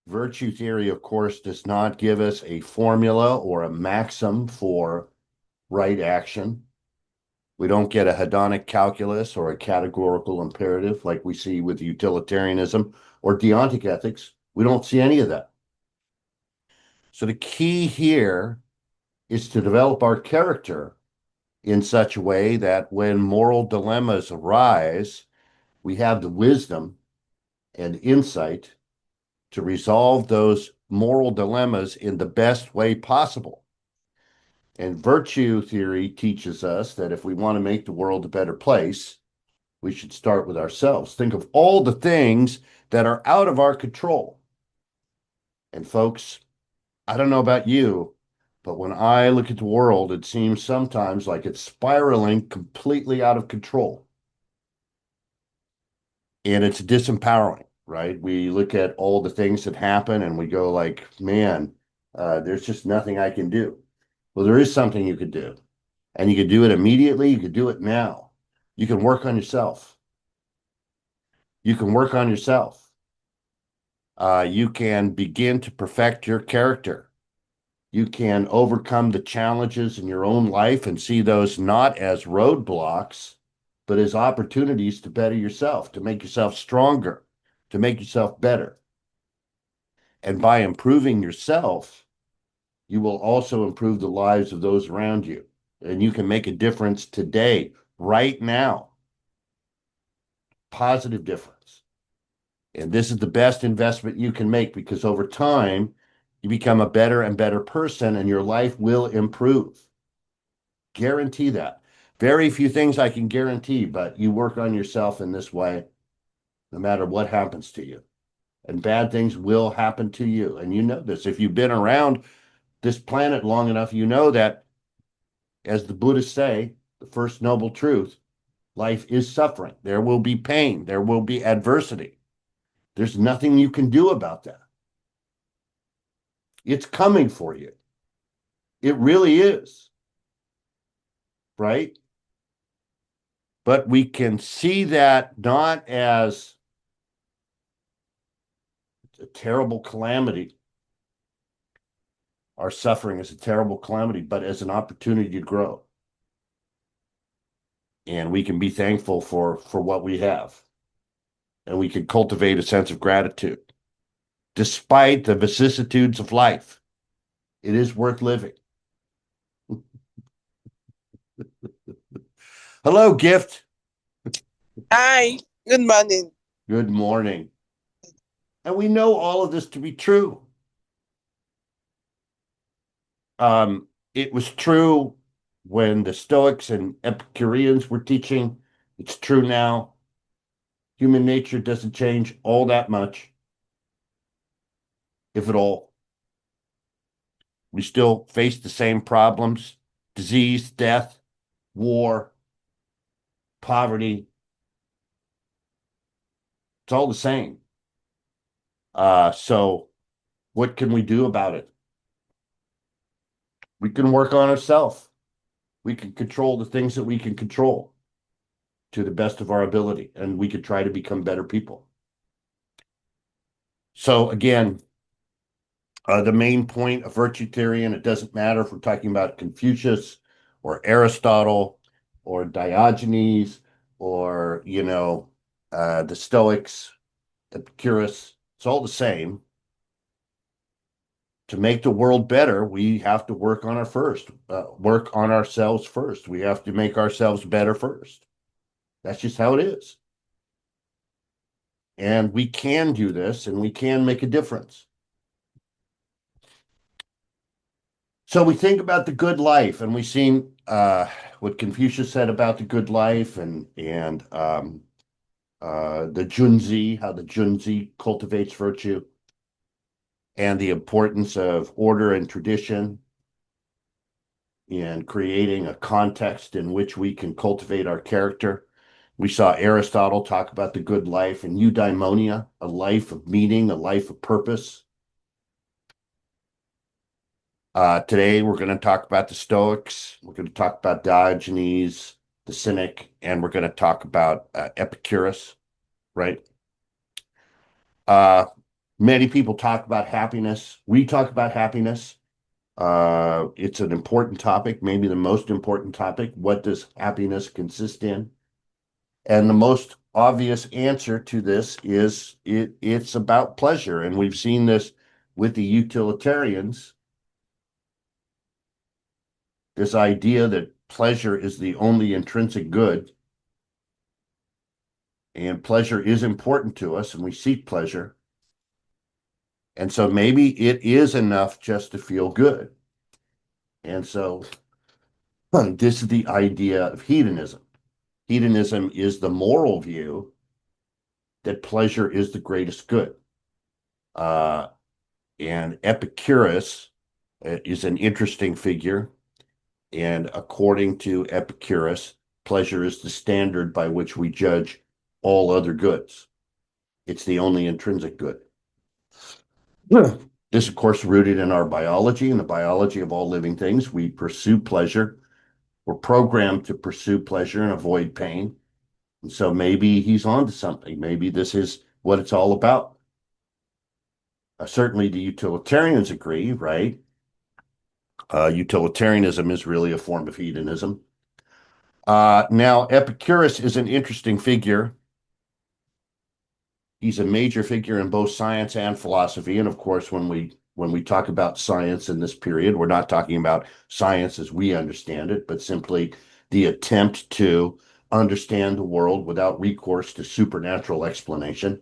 Virtue theory, of course, does not give us a formula or a maxim for right action. We don't get a hedonic calculus or a categorical imperative like we see with utilitarianism or deontic ethics. We don't see any of that. So the key here is to develop our character in such a way that when moral dilemmas arise, we have the wisdom and insight to resolve those moral dilemmas in the best way possible. And virtue theory teaches us that if we want to make the world a better place, we should start with ourselves. Think of all the things that are out of our control. And folks, I don't know about you, but when I look at the world, it seems sometimes like it's spiraling completely out of control. And it's disempowering, right? We look at all the things that happen and we go like, man, there's just nothing I can do. Well, there is something you could do. And you could do it immediately. You could do it now. You can work on yourself. You can work on yourself. You can begin to perfect your character. You can overcome the challenges in your own life and see those not as roadblocks, but as opportunities to better yourself, to make yourself stronger, to make yourself better. And by improving yourself, you will also improve the lives of those around you. And you can make a difference today, right now, positive difference. And this is the best investment you can make because over time, you become a better and better person and your life will improve. Guarantee that. Very few things I can guarantee, but you work on yourself in this way, no matter what happens to you. And bad things will happen to you. And you know this. If you've been around this planet long enough, you know that, as the Buddhists say, the first noble truth, life is suffering. There will be pain. There will be adversity. There's nothing you can do about that. It's coming for you. It really is. Right? But we can see that not as a terrible calamity. Our suffering is a terrible calamity, but as an opportunity to grow. And we can be thankful for what we have. And we can cultivate a sense of gratitude. Despite the vicissitudes of life, it is worth living. Hello, Gift. Hi, good morning. Good morning. And we know all of this to be true. It was true when the Stoics and Epicureans were teaching. It's true now. Human nature doesn't change all that much, if at all. We still face the same problems: disease, death, war, poverty. It's all the same. So what can we do about it? We can work on ourselves. We can control the things that we can control to the best of our ability, and we could try to become better people. So again, the main point of virtue theory, and it doesn't matter if we're talking about Confucius or Aristotle or Diogenes or, the Stoics, Epicurus, it's all the same. To make the world better, we have to work on work on ourselves first. We have to make ourselves better first. That's just how it is. And we can do this and we can make a difference. So we think about the good life, and we've seen what Confucius said about the good life, and the Junzi, how the Junzi cultivates virtue, and the importance of order and tradition in creating a context in which we can cultivate our character. We saw Aristotle talk about the good life and eudaimonia, a life of meaning, a life of purpose. Today, we're going to talk about the Stoics. We're going to talk about Diogenes, the Cynic, and we're going to talk about Epicurus, right? Uh, Many people talk about happiness. We talk about happiness. It's an important topic, maybe the most important topic. What does happiness consist in? And the most obvious answer to this is it's about pleasure. And we've seen this with the utilitarians, this idea that pleasure is the only intrinsic good, and pleasure is important to us, and we seek pleasure. And so maybe it is enough just to feel good. And so this is the idea of hedonism. Hedonism is the moral view that pleasure is the greatest good. Uh, and Epicurus is an interesting figure. And according to Epicurus, pleasure is the standard by which we judge all other goods. It's the only intrinsic good. This, of course, rooted in our biology and the biology of all living things. We pursue pleasure. We're programmed to pursue pleasure and avoid pain. And so maybe he's on to something. Maybe this is what it's all about. Certainly the utilitarians agree, right? Utilitarianism is really a form of hedonism. Now, Epicurus is an interesting figure. He's a major figure in both science and philosophy. And of course, when we talk about science in this period, we're not talking about science as we understand it, but simply the attempt to understand the world without recourse to supernatural explanation,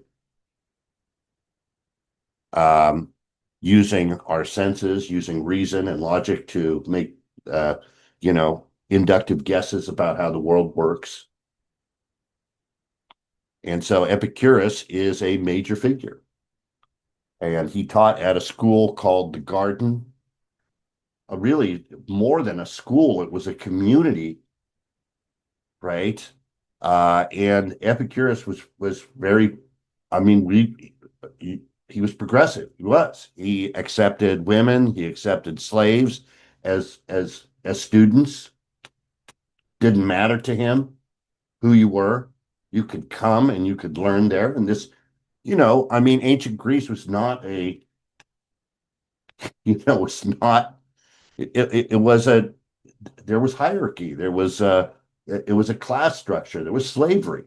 using our senses, using reason and logic to make, inductive guesses about how the world works. And so Epicurus is a major figure. And he taught at a school called the Garden. Really more than a school, it was a community, right? And Epicurus was very, I mean, he was progressive. He was. He accepted women. He accepted slaves as students. Didn't matter to him who you were. You could come and you could learn there. And this, I mean, ancient Greece was not it's not. It was there was hierarchy. It was a class structure. There was slavery.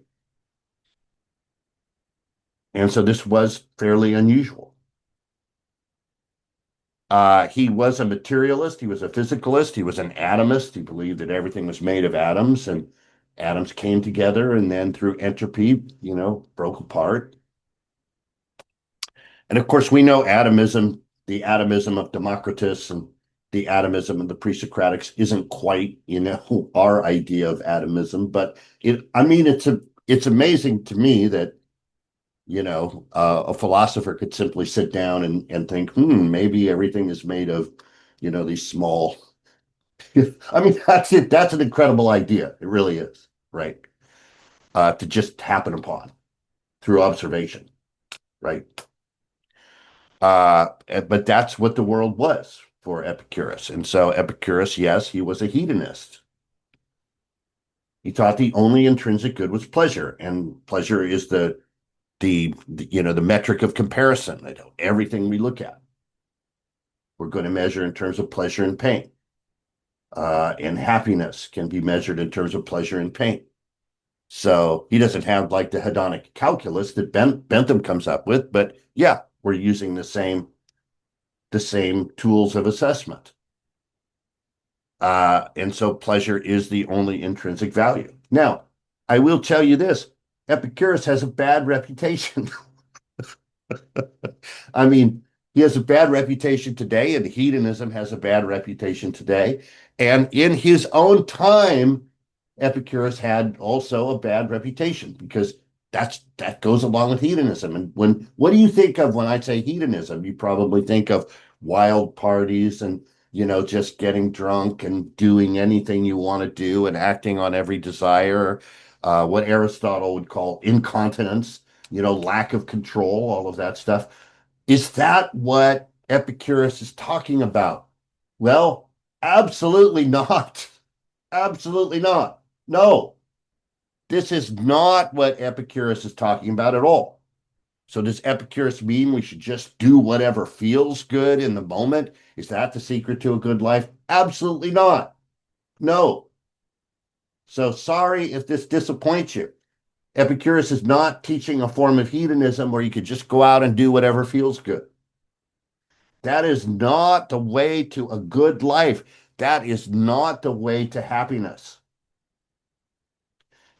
And so this was fairly unusual. He was a materialist. He was a physicalist. He was an atomist. He believed that everything was made of atoms and atoms came together and then through entropy, broke apart. And of course, we know atomism, the atomism of Democritus and the atomism of the pre-Socratics isn't quite, our idea of atomism, but it's amazing to me that a philosopher could simply sit down and think, maybe everything is made of, these small. I mean, that's it. That's an incredible idea. It really is, right? To just happen upon through observation, right? But that's what the world was for Epicurus. And so Epicurus, yes, he was a hedonist. He thought the only intrinsic good was pleasure, and pleasure is the metric of comparison. Everything we look at, we're going to measure in terms of pleasure and pain. And happiness can be measured in terms of pleasure and pain. So he doesn't have like the hedonic calculus that Bentham comes up with, but yeah, we're using the same tools of assessment. And so pleasure is the only intrinsic value. Now, I will tell you this, Epicurus has a bad reputation. I mean, he has a bad reputation today, and hedonism has a bad reputation today. And in his own time, Epicurus had also a bad reputation because that goes along with hedonism. And what do you think of when I say hedonism? You probably think of wild parties and just getting drunk and doing anything you want to do and acting on every desire, what Aristotle would call incontinence, lack of control, all of that stuff. Is that what Epicurus is talking about? Well, absolutely not. Absolutely not. No, this is not what Epicurus is talking about at all. So does Epicurus mean we should just do whatever feels good in the moment? Is that the secret to a good life? Absolutely not. No. So sorry if this disappoints you. Epicurus is not teaching a form of hedonism where you could just go out and do whatever feels good. That is not the way to a good life. That is not the way to happiness.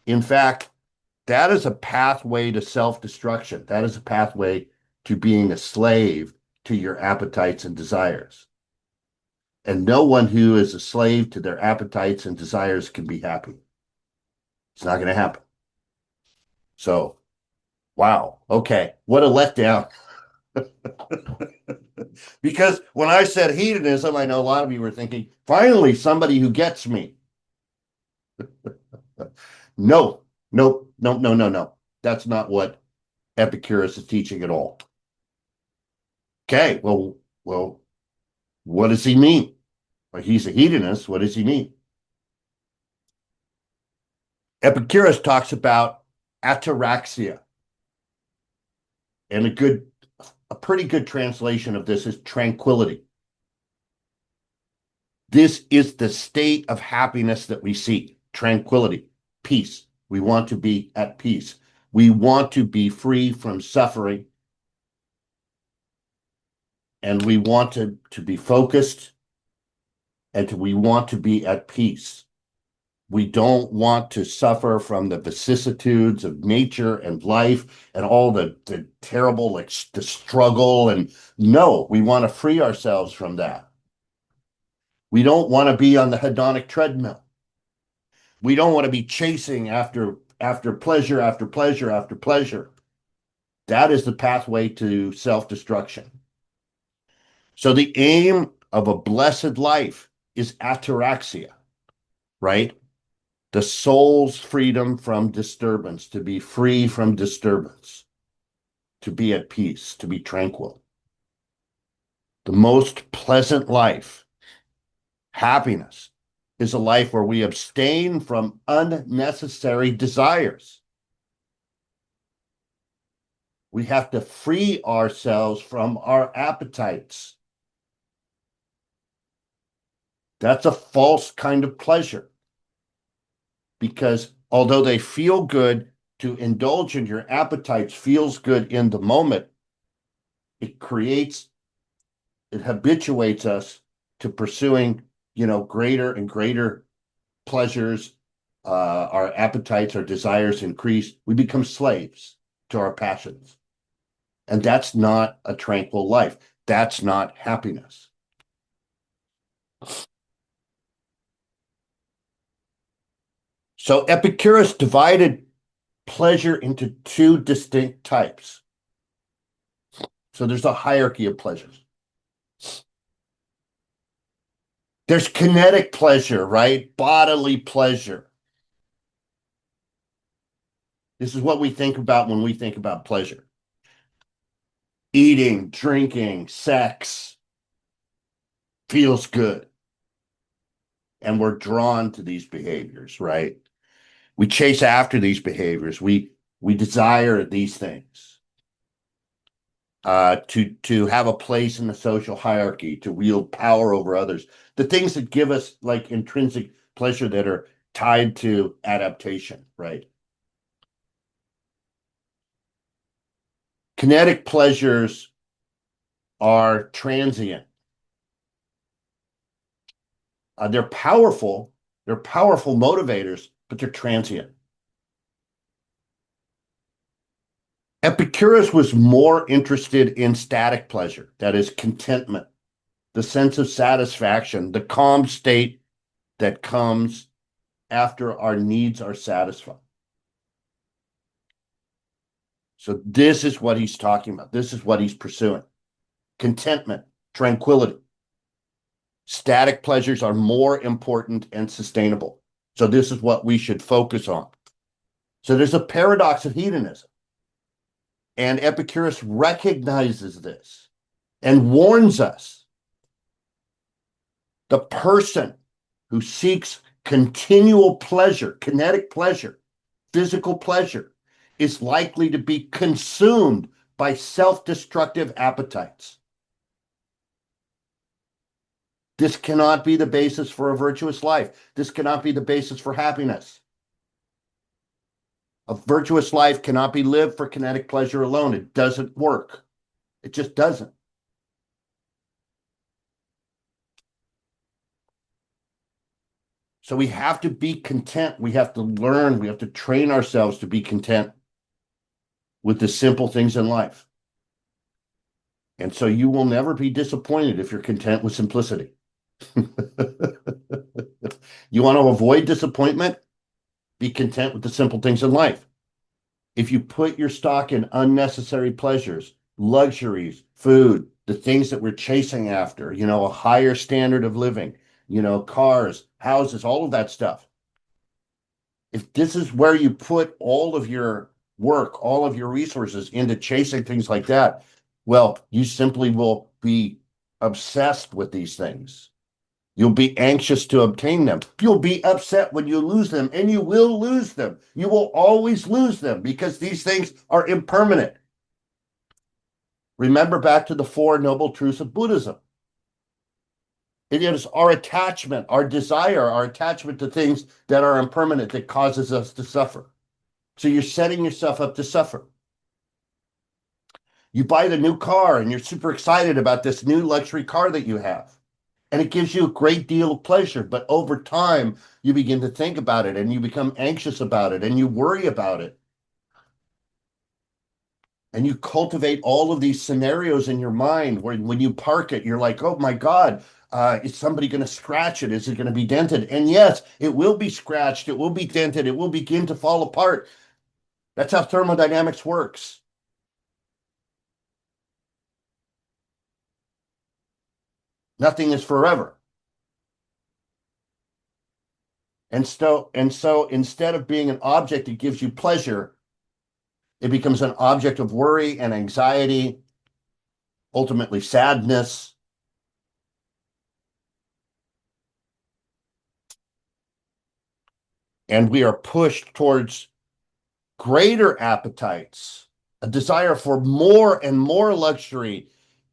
In fact, that is a pathway to self-destruction. That is a pathway to being a slave to your appetites and desires. And no one who is a slave to their appetites and desires can be happy. It's not going to happen. So, wow. Okay. What a letdown. Because when I said hedonism, I know a lot of you were thinking, finally, somebody who gets me. No, no, no, no, no, no. That's not what Epicurus is teaching at all. Okay, well, what does he mean? Well, he's a hedonist. What does he mean? Epicurus talks about ataraxia. And a pretty good translation of this is tranquility. This is the state of happiness that we seek. Tranquility, peace. We want to be at peace. We want to be free from suffering. And we want to be focused, and we want to be at peace. We don't want to suffer from the vicissitudes of nature and life and all the terrible, like the struggle. And no, we want to free ourselves from that. We don't want to be on the hedonic treadmill. We don't want to be chasing after pleasure, after pleasure, after pleasure. That is the pathway to self-destruction. So the aim of a blessed life is ataraxia, right? The soul's freedom from disturbance, to be free from disturbance, to be at peace, to be tranquil. The most pleasant life, happiness, is a life where we abstain from unnecessary desires. We have to free ourselves from our appetites. That's a false kind of pleasure. Because although they feel good, to indulge in your appetites feels good in the moment, it habituates us to pursuing, greater and greater pleasures. Our appetites, our desires increase. We become slaves to our passions. And that's not a tranquil life. That's not happiness. So Epicurus divided pleasure into two distinct types. So there's a hierarchy of pleasures. There's kinetic pleasure, right? Bodily pleasure. This is what we think about when we think about pleasure. Eating, drinking, sex feels good. And we're drawn to these behaviors, right? We chase after these behaviors. We desire these things. To have a place in the social hierarchy, to wield power over others. The things that give us like intrinsic pleasure that are tied to adaptation, right? Kinetic pleasures are transient. They're powerful motivators, but they're transient. Epicurus was more interested in static pleasure, that is contentment, the sense of satisfaction, the calm state that comes after our needs are satisfied. So this is what he's talking about. This is what he's pursuing. Contentment, tranquility. Static pleasures are more important and sustainable. So this is what we should focus on. So there's a paradox of hedonism. And Epicurus recognizes this and warns us. The person who seeks continual pleasure, kinetic pleasure, physical pleasure, is likely to be consumed by self-destructive appetites. This cannot be the basis for a virtuous life. This cannot be the basis for happiness. A virtuous life cannot be lived for kinetic pleasure alone. It doesn't work. It just doesn't. So we have to be content. We have to learn. We have to train ourselves to be content with the simple things in life. And so you will never be disappointed if you're content with simplicity. You want to avoid disappointment? Be content with the simple things in life. If you put your stock in unnecessary pleasures, luxuries, food, the things that we're chasing after, a higher standard of living, cars, houses, all of that stuff. If this is where you put all of your work, all of your resources into chasing things like that, well, you simply will be obsessed with these things. You'll be anxious to obtain them. You'll be upset when you lose them, and you will lose them. You will always lose them because these things are impermanent. Remember back to the Four Noble Truths of Buddhism. It is our attachment, our desire, our attachment to things that are impermanent that causes us to suffer. So you're setting yourself up to suffer. You buy the new car and you're super excited about this new luxury car that you have. And it gives you a great deal of pleasure. But over time, you begin to think about it and you become anxious about it and you worry about it. And you cultivate all of these scenarios in your mind where when you park it, you're like, oh my God, is somebody going to scratch it? Is it going to be dented? And yes, it will be scratched. It will be dented. It will begin to fall apart. That's how thermodynamics works. Nothing is forever. And so instead of being an object that gives you pleasure, it becomes an object of worry and anxiety, ultimately sadness. And we are pushed towards greater appetites, a desire for more and more luxury.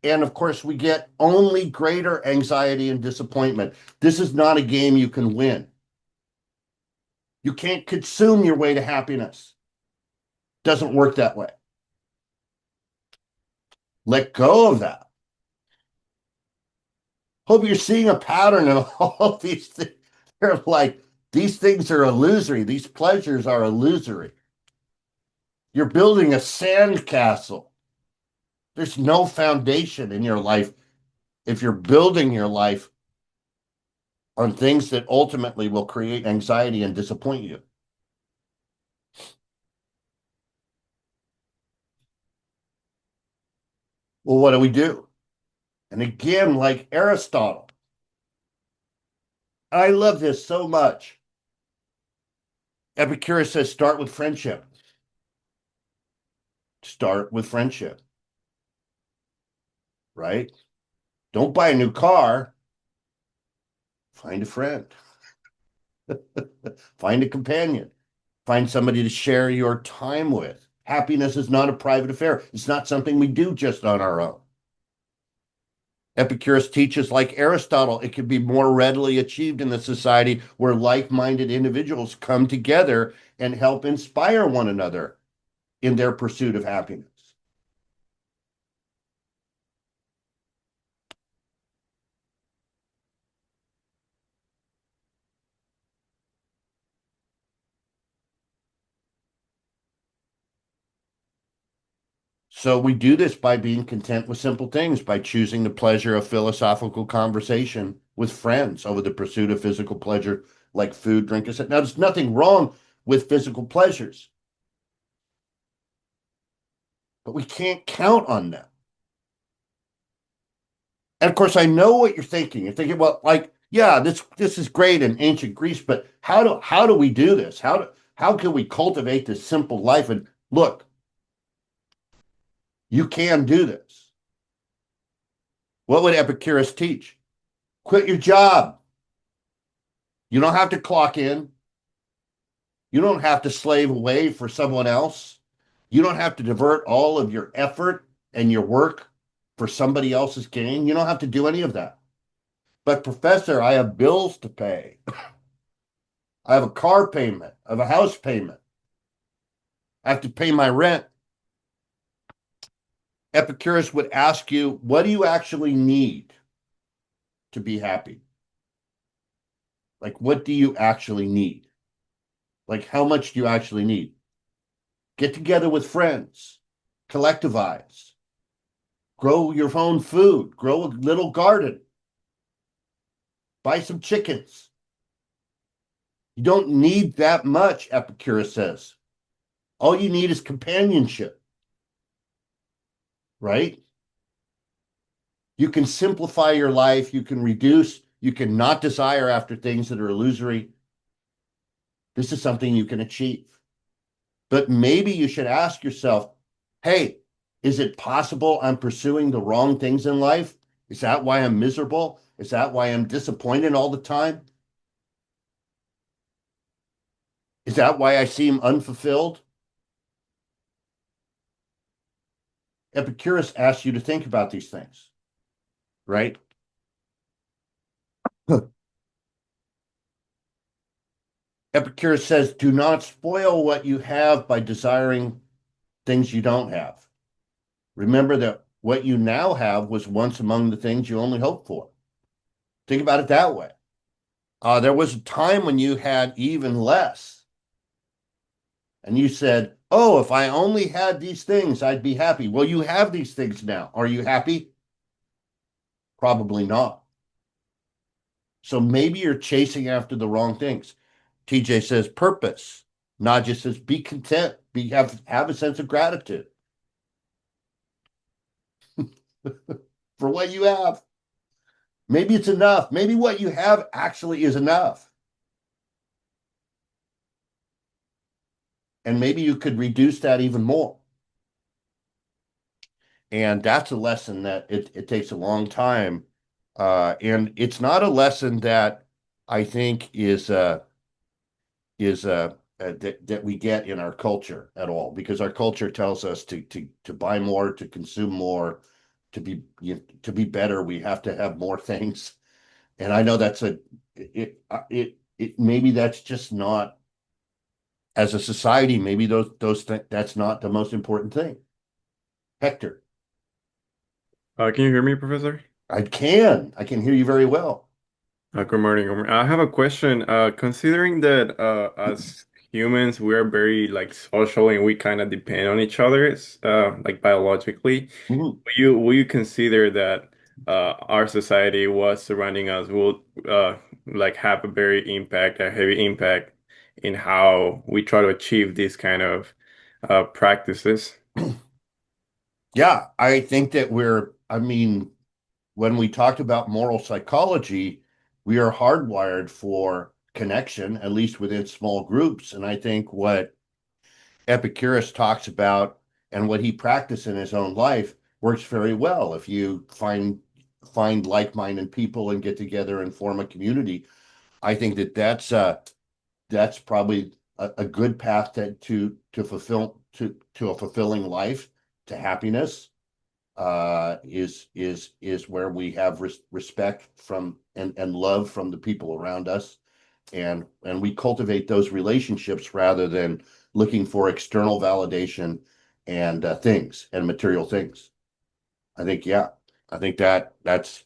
And of course, we get only greater anxiety and disappointment. This is not a game you can win. You can't consume your way to happiness. Doesn't work that way. Let go of that. Hope you're seeing a pattern in all these things. They're like, these things are illusory. These pleasures are illusory. You're building a sandcastle. There's no foundation in your life if you're building your life on things that ultimately will create anxiety and disappoint you. Well, what do we do? And again, like Aristotle, I love this so much. Epicurus says, start with friendship. Start with friendship. Right? Don't buy a new car. Find a friend. Find a companion. Find somebody to share your time with. Happiness is not a private affair. It's not something we do just on our own. Epicurus teaches, like Aristotle, it can be more readily achieved in the society where like-minded individuals come together and help inspire one another in their pursuit of happiness. So we do this by being content with simple things, by choosing the pleasure of philosophical conversation with friends over the pursuit of physical pleasure like food, drink, etc. Now, there's nothing wrong with physical pleasures, but we can't count on them. And of course, I know what you're thinking. You're thinking, well, like, yeah, this is great in ancient Greece, but how do we do this? How can we cultivate this simple life? And look, you can do this. What would Epicurus teach? Quit your job. You don't have to clock in. You don't have to slave away for someone else. You don't have to divert all of your effort and your work for somebody else's gain. You don't have to do any of that. But professor, I have bills to pay. I have a car payment. I have a house payment. I have to pay my rent. Epicurus would ask you, what do you actually need to be happy? Like, what do you actually need? Like, how much do you actually need? Get together with friends, collectivize, grow your own food, grow a little garden, buy some chickens. You don't need that much, Epicurus says. All you need is companionship, right? You can simplify your life. You can reduce, you can not desire after things that are illusory. This is something you can achieve. But maybe you should ask yourself, hey, is it possible I'm pursuing the wrong things in life? Is that why I'm miserable? Is that why I'm disappointed all the time? Is that why I seem unfulfilled? Epicurus asks you to think about these things, right? Epicurus says, do not spoil what you have by desiring things you don't have. Remember that what you now have was once among the things you only hoped for. Think about it that way. There was a time when you had even less. And you said, oh, if I only had these things, I'd be happy. Well, you have these things now. Are you happy? Probably not. So maybe you're chasing after the wrong things. TJ says purpose. Naja says be content. Have a sense of gratitude for what you have. Maybe it's enough. Maybe what you have actually is enough. And maybe you could reduce that even more. And that's a lesson that it takes a long time. And it's not a lesson that I think is that we get in our culture at all, because our culture tells us to buy more, to consume more, to be better. We have to have more things, and I know it maybe that's just not, as a society, maybe that's not the most important thing. Hector, Can you hear me, Professor? I can hear you very well. Good morning. I have a question. Considering that as humans, we are very like social and we kind of depend on each other, like biologically. Mhm. Will you consider that our society was surrounding us will like have a heavy impact in how we try to achieve these kind of practices? Yeah, I think that I mean, when we talked about moral psychology, we are hardwired for connection, at least within small groups. And I think what Epicurus talks about and what he practiced in his own life works very well. If you find like-minded people and get together and form a community, I think that's probably a good path to a fulfilling life, to happiness. Is where we have respect from and love from the people around us, and we cultivate those relationships rather than looking for external validation and things and material things. I think, yeah, I think that's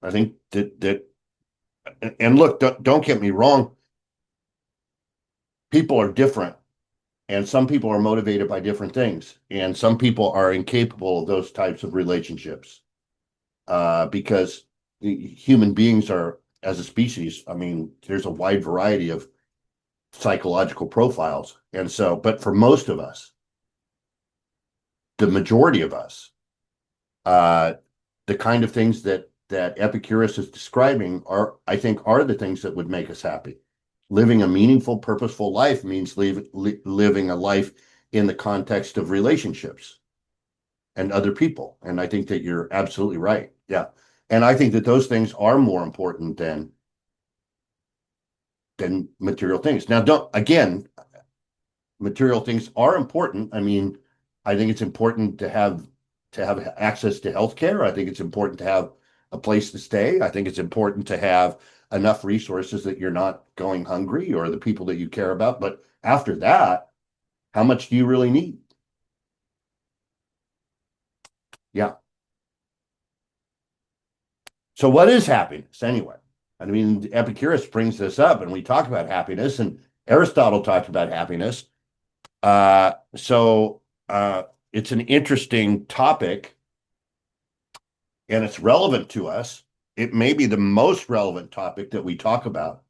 I think that and look, don't get me wrong, people are different, and some people are motivated by different things, and some people are incapable of those types of relationships. Because human beings are, as a species, I mean, there's a wide variety of psychological profiles. And so, but for most of us, the majority of us, uh, the kind of things that Epicurus is describing I think, are the things that would make us happy. Living a meaningful, purposeful life means living a life in the context of relationships and other people. And I think that you're absolutely right. Yeah. And I think that those things are more important than material things. Now, don't again, material things are important. I mean, I think it's important to have access to healthcare. I think it's important to have a place to stay. I think it's important to have enough resources that you're not going hungry or the people that you care about. But after that, how much do you really need? Yeah. So what is happiness anyway? I mean, Epicurus brings this up and we talk about happiness, and Aristotle talked about happiness. So it's an interesting topic and it's relevant to us. It may be the most relevant topic that we talk about.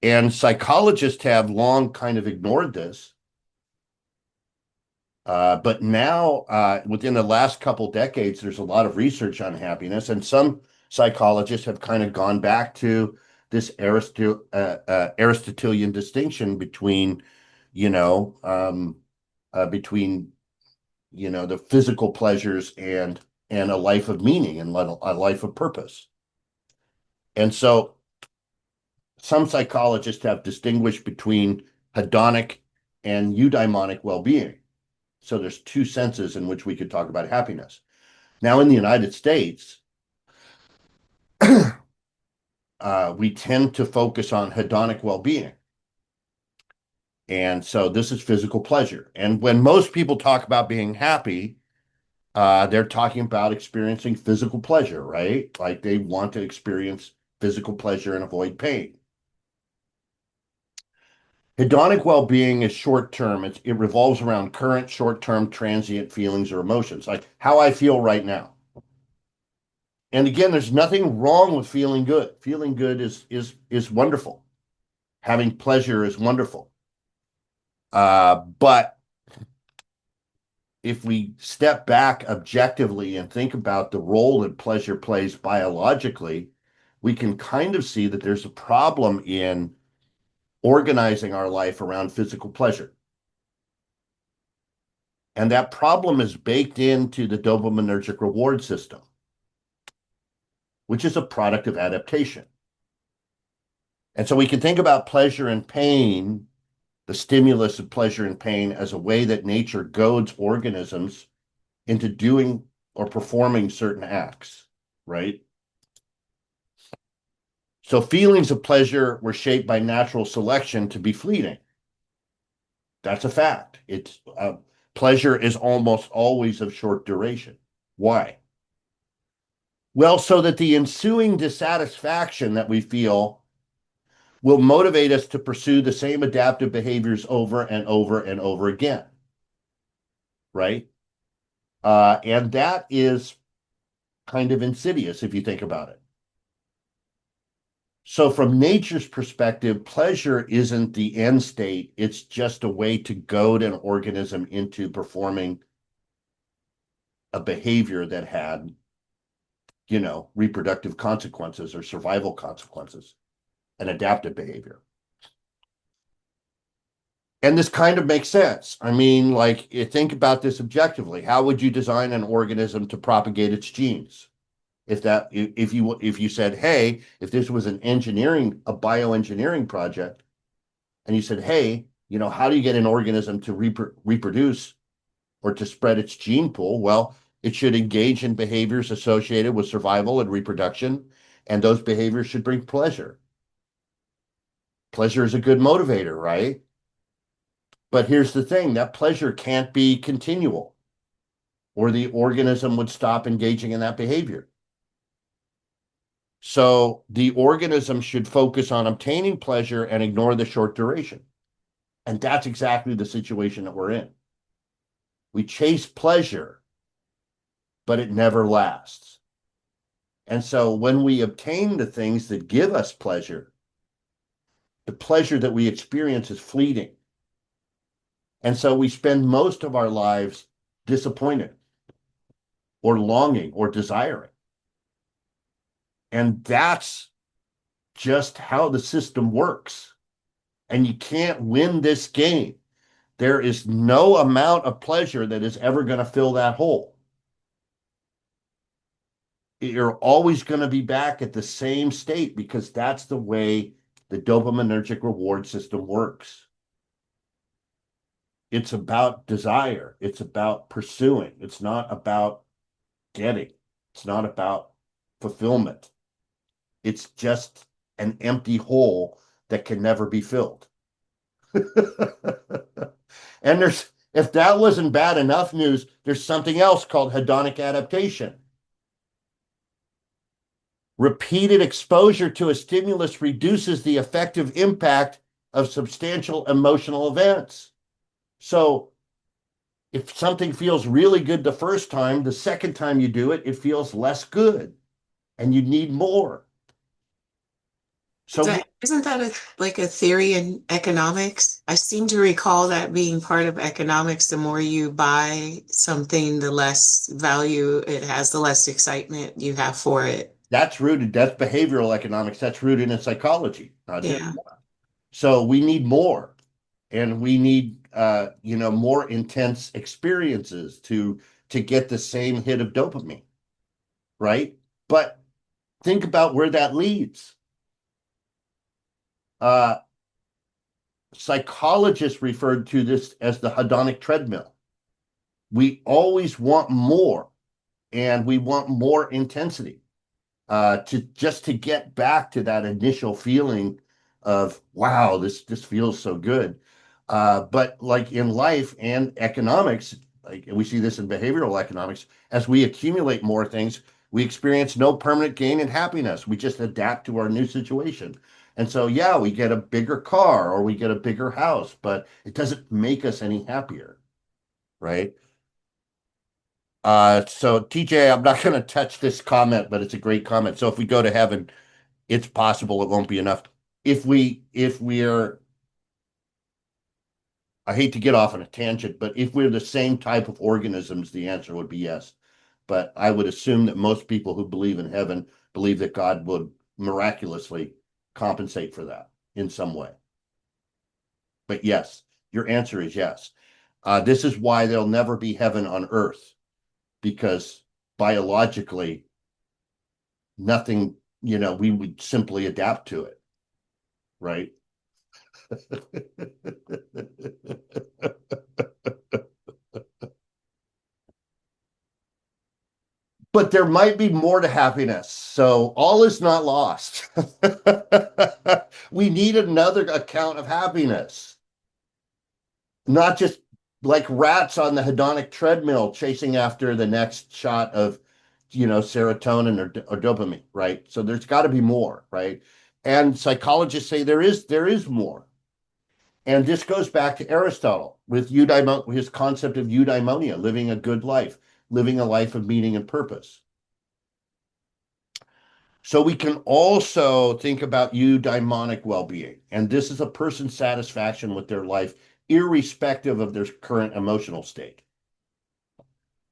And psychologists have long kind of ignored this. But now, within the last couple decades, there's a lot of research on happiness, and some psychologists have kind of gone back to this Aristotelian distinction between, you know, the physical pleasures and a life of meaning and a life of purpose. And so some psychologists have distinguished between hedonic and eudaimonic well-being. So there's two senses in which we could talk about happiness. Now, in the United States, we tend to focus on hedonic well-being. And so this is physical pleasure. And when most people talk about being happy, they're talking about experiencing physical pleasure, right? Like they want to experience physical pleasure and avoid pain. Hedonic well-being is short-term. It revolves around current, short-term, transient feelings or emotions, like how I feel right now. And again, there's nothing wrong with feeling good. Feeling good is wonderful. Having pleasure is wonderful. But if we step back objectively and think about the role that pleasure plays biologically, we can kind of see that there's a problem in organizing our life around physical pleasure. And that problem is baked into the dopaminergic reward system, which is a product of adaptation. And so we can think about pleasure and pain, the stimulus of pleasure and pain, as a way that nature goads organisms into doing or performing certain acts, right? So feelings of pleasure were shaped by natural selection to be fleeting. That's a fact. Pleasure is almost always of short duration. Why? Well, so that the ensuing dissatisfaction that we feel will motivate us to pursue the same adaptive behaviors over and over and over again, right? And that is kind of insidious if you think about it. So from nature's perspective, pleasure isn't the end state. It's just a way to goad an organism into performing a behavior that had, reproductive consequences or survival consequences, an adaptive behavior. And this kind of makes sense. I mean, like, think about this objectively. How would you design an organism to propagate its genes? If you said, hey, if this was a bioengineering project, and you said, hey, how do you get an organism to reproduce or to spread its gene pool? Well, it should engage in behaviors associated with survival and reproduction, and those behaviors should bring pleasure. Pleasure is a good motivator, right? But here's the thing, that pleasure can't be continual, or the organism would stop engaging in that behavior. So the organism should focus on obtaining pleasure and ignore the short duration. And that's exactly the situation that we're in. We chase pleasure, but it never lasts. And so when we obtain the things that give us pleasure, the pleasure that we experience is fleeting. And so we spend most of our lives disappointed or longing or desiring. And that's just how the system works. And you can't win this game. There is no amount of pleasure that is ever going to fill that hole. You're always going to be back at the same state because that's the way the dopaminergic reward system works. It's about desire. It's about pursuing. It's not about getting. It's not about fulfillment. It's just an empty hole that can never be filled. And if that wasn't bad enough news, there's something else called hedonic adaptation. Repeated exposure to a stimulus reduces the effective impact of substantial emotional events. So if something feels really good the first time, the second time you do it, it feels less good and you need more. So Isn't that like a theory in economics? I seem to recall that being part of economics. The more you buy something, the less value it has, the less excitement you have for it. that's behavioral economics. That's rooted in psychology. Yeah. So we need more, and we need more intense experiences to get the same hit of dopamine, right? But think about where that leads. Psychologists referred to this as the hedonic treadmill. We always want more, and we want more intensity to get back to that initial feeling of wow, this feels so good. But like in life and economics, like we see this in behavioral economics, as we accumulate more things, we experience no permanent gain in happiness. We just adapt to our new situation. And so, yeah, we get a bigger car or we get a bigger house, but it doesn't make us any happier, right? So TJ, I'm not going to touch this comment, but it's a great comment. So if we go to heaven, it's possible it won't be enough. If we're, I hate to get off on a tangent, but if we're the same type of organisms, the answer would be yes. But I would assume that most people who believe in heaven believe that God would miraculously compensate for that in some way. But yes, your answer is yes. This is why there'll never be heaven on earth, because biologically, nothing, we would simply adapt to it, right? But there might be more to happiness. So all is not lost. We need another account of happiness, not just like rats on the hedonic treadmill chasing after the next shot of, serotonin or dopamine, right? So there's got to be more, right? And psychologists say there is more. And this goes back to Aristotle with his concept of eudaimonia, living a good life, living a life of meaning and purpose. So we can also think about eudaimonic well-being. And this is a person's satisfaction with their life, irrespective of their current emotional state.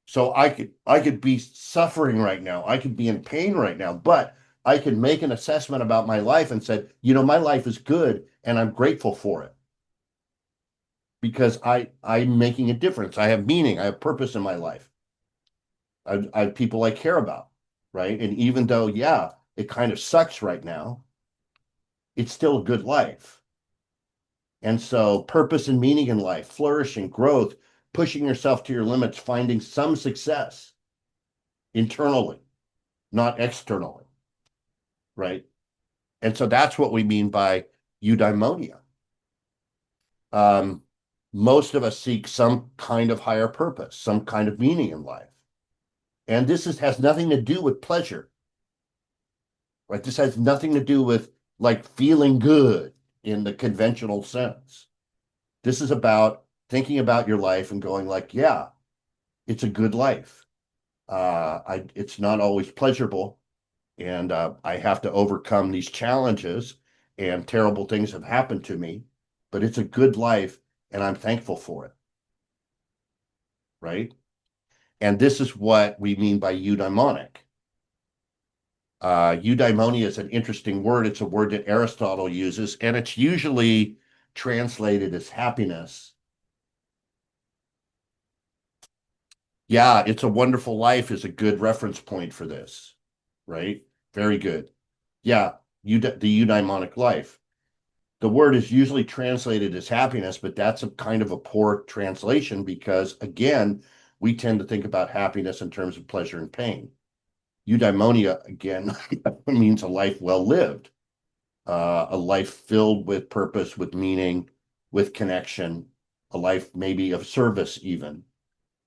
So I could be suffering right now. I could be in pain right now, but I could make an assessment about my life and said, my life is good and I'm grateful for it. Because I'm making a difference. I have meaning. I have purpose in my life. I have people I care about, right? And even though, yeah, it kind of sucks right now, it's still a good life. And so purpose and meaning in life, flourishing, growth, pushing yourself to your limits, finding some success internally, not externally, right? And so that's what we mean by eudaimonia. Most of us seek some kind of higher purpose, some kind of meaning in life. And this has nothing to do with pleasure, right? This has nothing to do with like feeling good in the conventional sense. This is about thinking about your life and going like, yeah, it's a good life. It's not always pleasurable. And I have to overcome these challenges and terrible things have happened to me, but it's a good life and I'm thankful for it. Right? And this is what we mean by eudaimonic. Eudaimonia is an interesting word. It's a word that Aristotle uses, and it's usually translated as happiness. Yeah, It's a Wonderful Life is a good reference point for this, right? Very good. Yeah, the eudaimonic life. the word is usually translated as happiness, but that's a kind of a poor translation because, again, we tend to think about happiness in terms of pleasure and pain. Eudaimonia, again, means a life well lived, a life filled with purpose, with meaning, with connection, a life maybe of service even,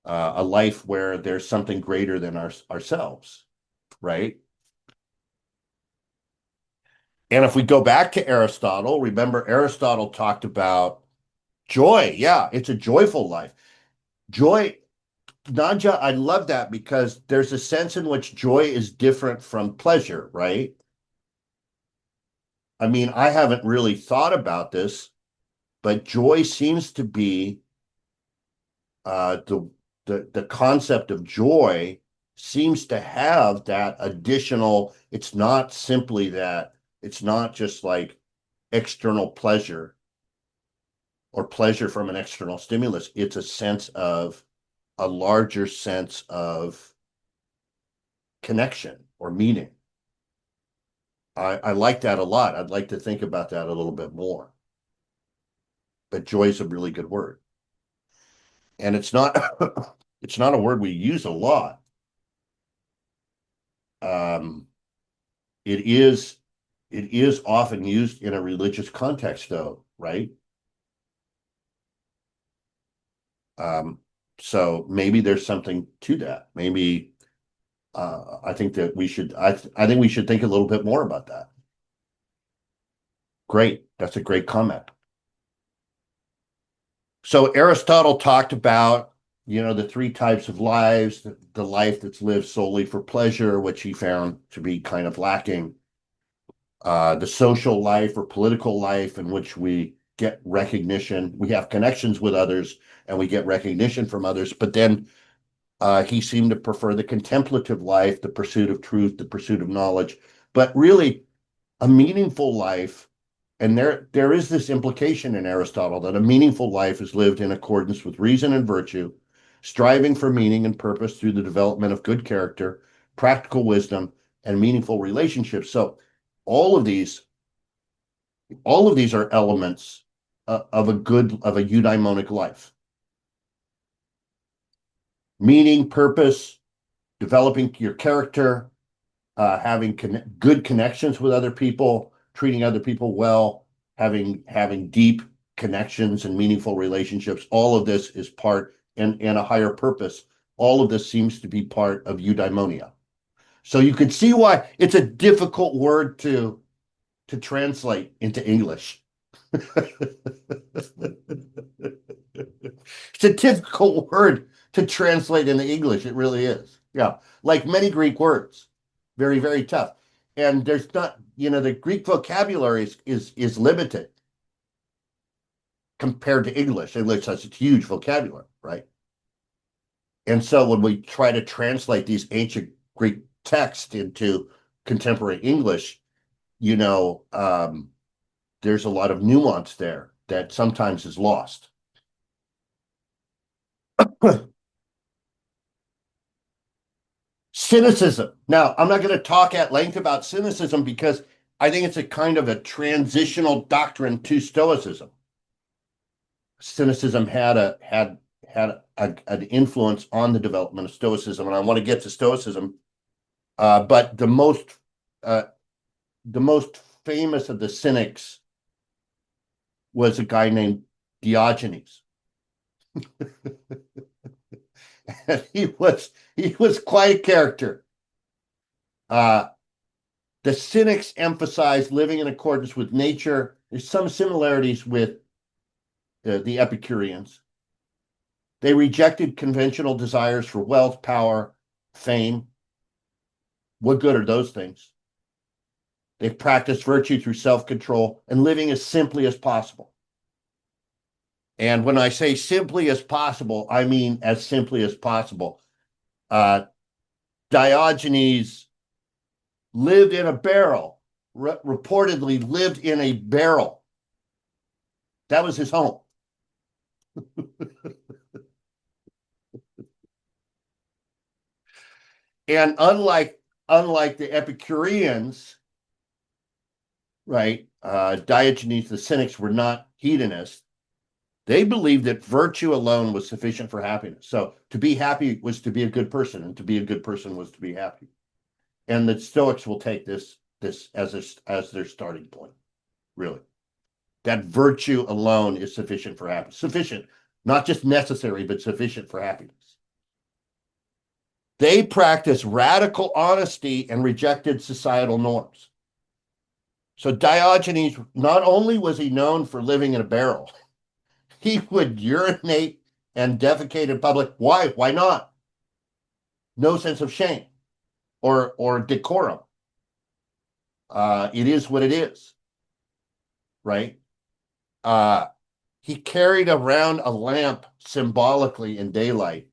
a life where there's something greater than ourselves, right? And if we go back to Aristotle, remember Aristotle talked about joy. Yeah, it's a joyful life. Joy, Nanja, I love that because there's a sense in which joy is different from pleasure, right? I mean, I haven't really thought about this, but joy seems to be the concept of joy seems to have that additional, it's not simply that, it's not just like external pleasure or pleasure from an external stimulus. It's a sense of a larger sense of connection or meaning. I like that a lot. I'd like to think about that a little bit more. But joy is a really good word. And it's not it's not a word we use a lot. It is often used in a religious context though, right? So maybe there's something to that. Maybe I think that we should I think we should think a little bit more about that. Great. That's a great comment. So Aristotle talked about, the three types of lives, the life that's lived solely for pleasure, which he found to be kind of lacking. The social life or political life in which we get recognition, we have connections with others and we get recognition from others. But then he seemed to prefer the contemplative life, the pursuit of truth, the pursuit of knowledge, but really a meaningful life. And there is this implication in Aristotle that a meaningful life is lived in accordance with reason and virtue, striving for meaning and purpose through the development of good character, practical wisdom, and meaningful relationships. So all of these are elements of a eudaimonic life. Meaning, purpose, developing your character, having good connections with other people, treating other people well, having deep connections and meaningful relationships. All of this is part and a higher purpose. All of this seems to be part of eudaimonia. So you can see why it's a difficult word to translate into English. It's a difficult word to translate into English. It really is. Yeah. Like many Greek words. Very, very tough. And there's not, the Greek vocabulary is limited compared to English. English has a huge vocabulary, right? And so when we try to translate these ancient Greek texts into contemporary English, there's a lot of nuance there that sometimes is lost. Cynicism. Now, I'm not going to talk at length about cynicism because I think it's a kind of a transitional doctrine to Stoicism. Cynicism had an influence on the development of Stoicism, and I want to get to Stoicism. But the most famous of the cynics was a guy named Diogenes. And he was quite a character. The cynics emphasized living in accordance with nature. There's some similarities with the Epicureans. They rejected conventional desires for wealth, power, fame. What good are those things? They practiced virtue through self-control and living as simply as possible. And when I say simply as possible, I mean as simply as possible. Diogenes lived in a barrel, reportedly lived in a barrel. That was his home. And unlike the Epicureans, right? Diogenes, the Cynics were not hedonists. They believed that virtue alone was sufficient for happiness. So to be happy was to be a good person, and to be a good person was to be happy. And the Stoics will take this as their starting point, really. That virtue alone is sufficient for happiness. Sufficient, not just necessary, but sufficient for happiness. They practiced radical honesty and rejected societal norms. So Diogenes, not only was he known for living in a barrel, he would urinate and defecate in public. Why? Why not? No sense of shame or decorum. It is what it is, right? He carried around a lamp symbolically in daylight.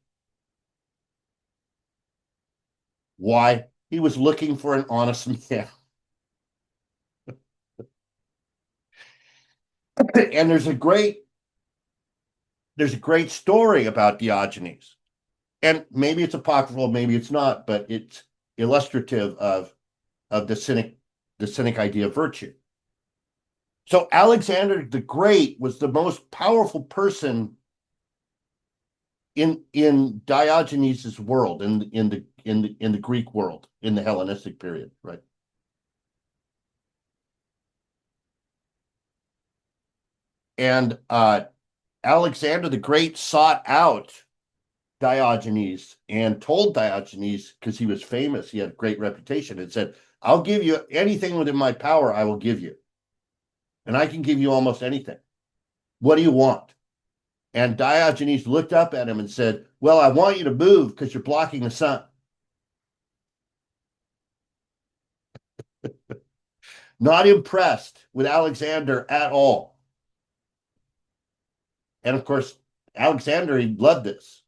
Why? He was looking for an honest man. And there's a great story about Diogenes. And maybe it's apocryphal, maybe it's not, but it's illustrative of the cynic idea of virtue. So Alexander the Great was the most powerful person in Diogenes's world, in the Greek world, in the Hellenistic period, right? And Alexander the Great sought out Diogenes and told Diogenes, because he was famous, he had a great reputation, and said, I'll give you anything within my power, I will give you. And I can give you almost anything. What do you want? And Diogenes looked up at him and said, well, I want you to move because you're blocking the sun. Not impressed with Alexander at all. And of course, Alexander, he loved this.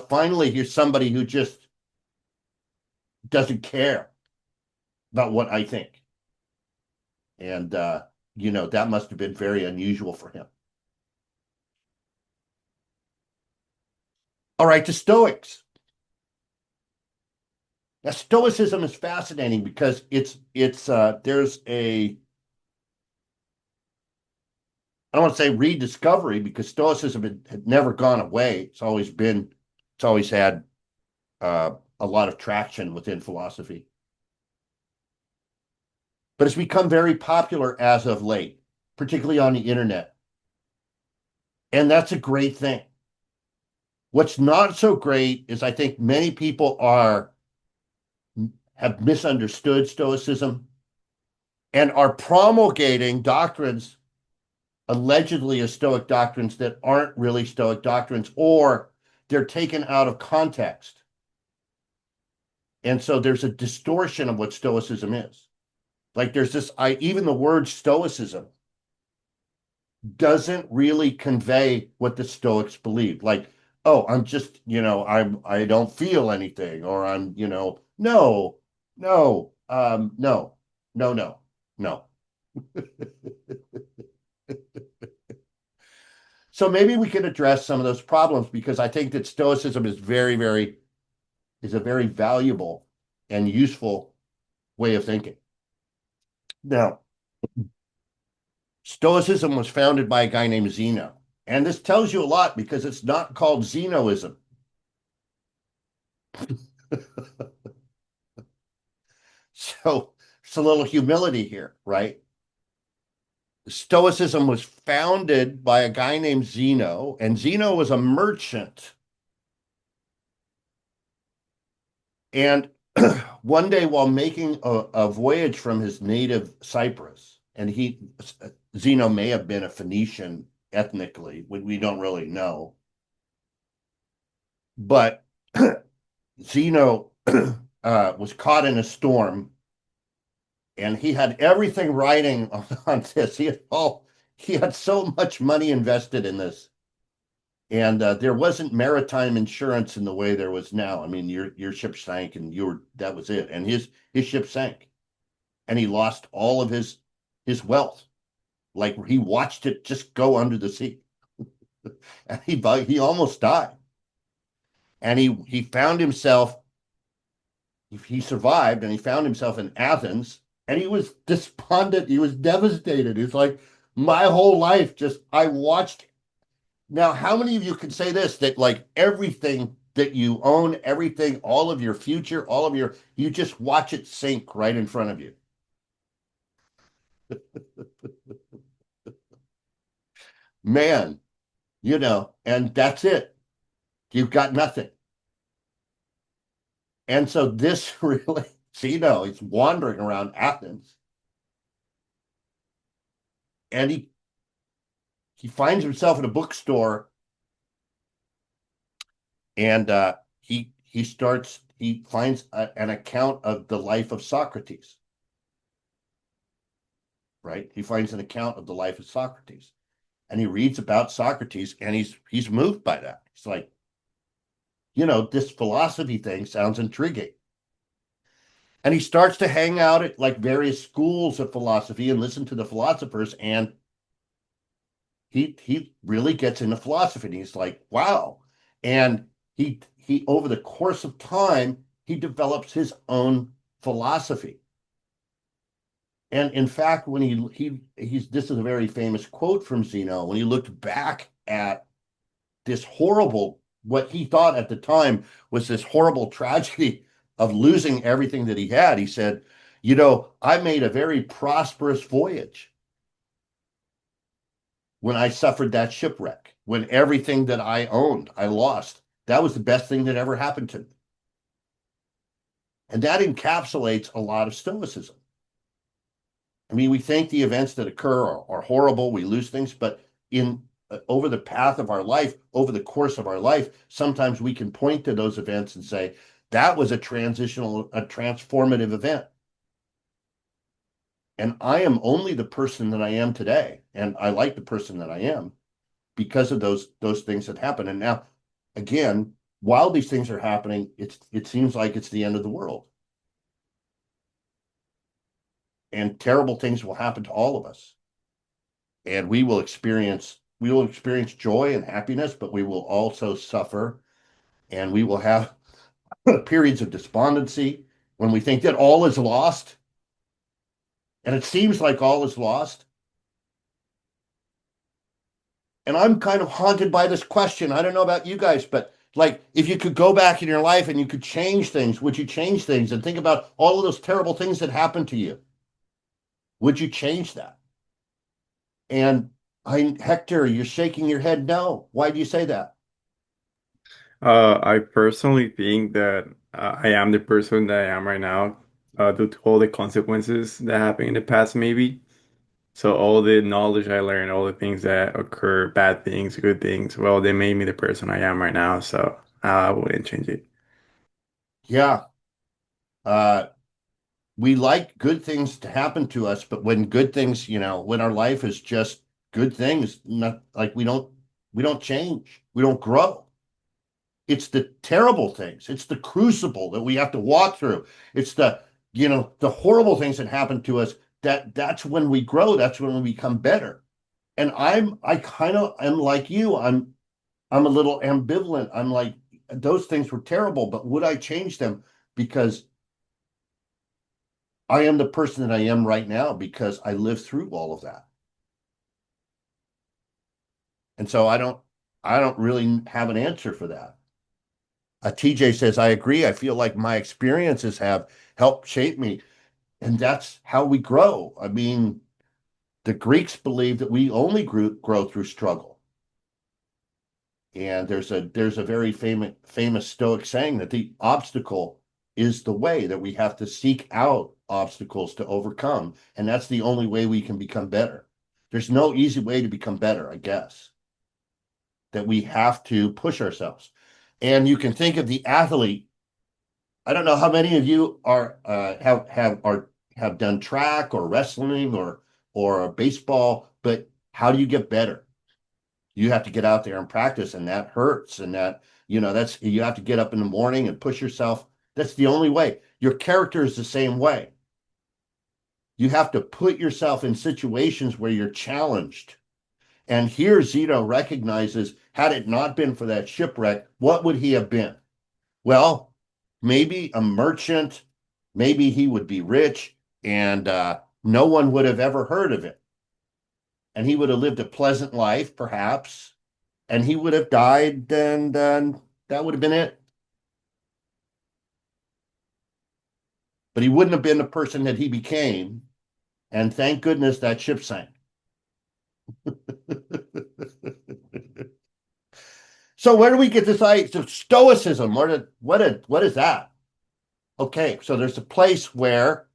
Finally, here's somebody who just doesn't care about what I think. And, that must have been very unusual for him. All right, the Stoics. Now, Stoicism is fascinating because there's a, I don't want to say rediscovery, because Stoicism had never gone away. It's always had a lot of traction within philosophy. But it's become very popular as of late, particularly on the internet. And that's a great thing. What's not so great is I think many people have misunderstood Stoicism and are promulgating doctrines allegedly as Stoic doctrines that aren't really Stoic doctrines, or they're taken out of context. And so there's a distortion of what Stoicism is. Like there's this, even the word Stoicism doesn't really convey what the Stoics believe. Like, oh, I'm just, I don't feel anything, or I'm, no. So maybe we can address some of those problems, because I think that Stoicism is a very valuable and useful way of thinking. Now, Stoicism was founded by a guy named Zeno. And this tells you a lot, because it's not called Zenoism. So it's a little humility here, right? Stoicism was founded by a guy named Zeno, and Zeno was a merchant. And one day, while making a voyage from his native Cyprus, and Zeno may have been a Phoenician ethnically, we don't really know. But Zeno was caught in a storm, and he had everything riding on this. He had so much money invested in this, and there wasn't maritime insurance in the way there was now. I mean, your ship sank, and that was it. And his ship sank, and he lost all of his wealth. Like, he watched it just go under the sea, and he almost died. And he found himself. He survived, and he found himself in Athens, And he was despondent. He was devastated. He's like, my whole life, just I watched. Now, how many of you can say this, that like everything that you own, everything, all of your future, all of your, you just watch it sink right in front of you? Man, and that's it. You've got nothing. And so this really, he's wandering around Athens, and he finds himself in a bookstore, and he finds an account of the life of Socrates. Right? He finds an account of the life of Socrates, and he reads about Socrates, and he's moved by that. He's like, this philosophy thing sounds intriguing. And he starts to hang out at like various schools of philosophy and listen to the philosophers, and he really gets into philosophy, and he's like, wow. And he over the course of time, he develops his own philosophy. And in fact, when this is a very famous quote from Zeno, when he looked back at this horrible, what he thought at the time was this horrible tragedy of losing everything that he had, he said, I made a very prosperous voyage when I suffered that shipwreck, when everything that I owned, I lost. That was the best thing that ever happened to me. And that encapsulates a lot of Stoicism. I mean, we think the events that occur are horrible, we lose things, but over the path of our life, over the course of our life, sometimes we can point to those events and say, that was a transformative event. And I am only the person that I am today. And I like the person that I am because of those things that happen. And now, again, while these things are happening, it seems like it's the end of the world. And terrible things will happen to all of us. And we will experience joy and happiness, but we will also suffer, and we will have periods of despondency when we think that all is lost. And it seems like all is lost. And I'm kind of haunted by this question. I don't know about you guys, but like, if you could go back in your life and you could change things, would you change things? And think about all of those terrible things that happened to you. Would you change that? And Hector, you're shaking your head no. Why do you say that? I personally think that I am the person that I am right now due to all the consequences that happened in the past, maybe. So all the knowledge I learned, all the things that occur, bad things, good things, well, they made me the person I am right now. So I wouldn't change it. Yeah. Uh, we like good things to happen to us, but when good things, when our life is just good things, not like we don't change, we don't grow. It's the terrible things. It's the crucible that we have to walk through. It's the horrible things that happen to us. That's when we grow. That's when we become better. And I kind of am like you. I'm a little ambivalent. I'm like, those things were terrible, but would I change them? Because I am the person that I am right now because I lived through all of that. And so I don't really have an answer for that. TJ says, I agree. I feel like my experiences have helped shape me. And that's how we grow. I mean, the Greeks believed that we only grow through struggle. And there's a very famous Stoic saying that the obstacle is the way, that we have to seek out obstacles to overcome. And that's the only way we can become better. There's no easy way to become better, I guess. That we have to push ourselves. And you can think of the athlete. I don't know how many of you have done track or wrestling or baseball, but how do you get better? You have to get out there and practice, and that hurts, and that's you have to get up in the morning and push yourself. That's the only way. Your character is the same way. You have to put yourself in situations where you're challenged. And here Zeno recognizes, had it not been for that shipwreck, what would he have been? Well, maybe a merchant, maybe he would be rich, and no one would have ever heard of it. And he would have lived a pleasant life, perhaps, and he would have died, and that would have been it. But he wouldn't have been the person that he became, and thank goodness that ship sank. So where do we get this idea of Stoicism? What is that? Okay, so there's a place where